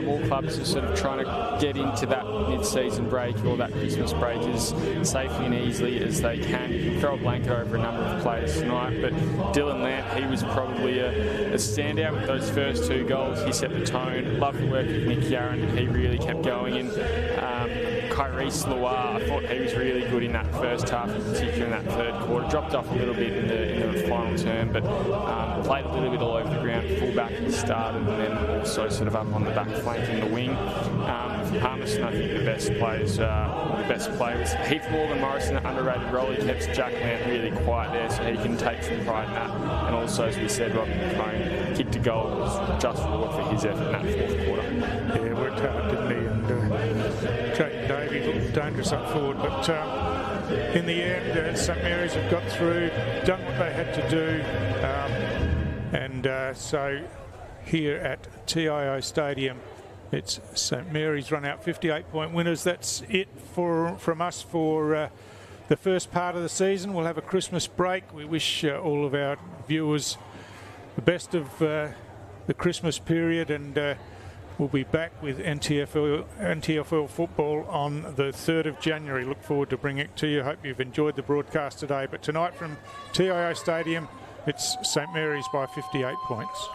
all clubs are sort of trying to get into that mid-season break or that Christmas break as safely and easily as they can. You can throw a blanket over a number of players tonight, but Dylan Lamp, he was probably a standout with those first 2 goals. He set the tone. Loved the work of Nick Yarran. He really kept going. And Kyrese Loire, I thought he was really good in that first half, in particular in that third quarter. Dropped off a little bit in the final term, but played a little bit all over the ground. Full-back he started, and then also sort of up on the back flank in the wing. For Palmerston, I think the best players, the best player was Heath Morgan Morrison, an underrated role. He kept Jack Lamp really quiet there, so he can take some pride in that. And also, as we said, Robbie McCone kicked a goal, was just reward for his effort in that fourth quarter. Yeah, worked hard, didn't he? And Jaden Davey looked dangerous up forward, but in the end, St Mary's have got through, done what they had to do, and so here at TIO Stadium, it's St Mary's run out 58-point winners. That's it from us for the first part of the season. We'll have a Christmas break. We wish all of our viewers the best of the Christmas period, and we'll be back with NTFL football on the 3rd of January. Look forward to bringing it to you. Hope you've enjoyed the broadcast today. But tonight from TIO Stadium, it's St Mary's by 58 points.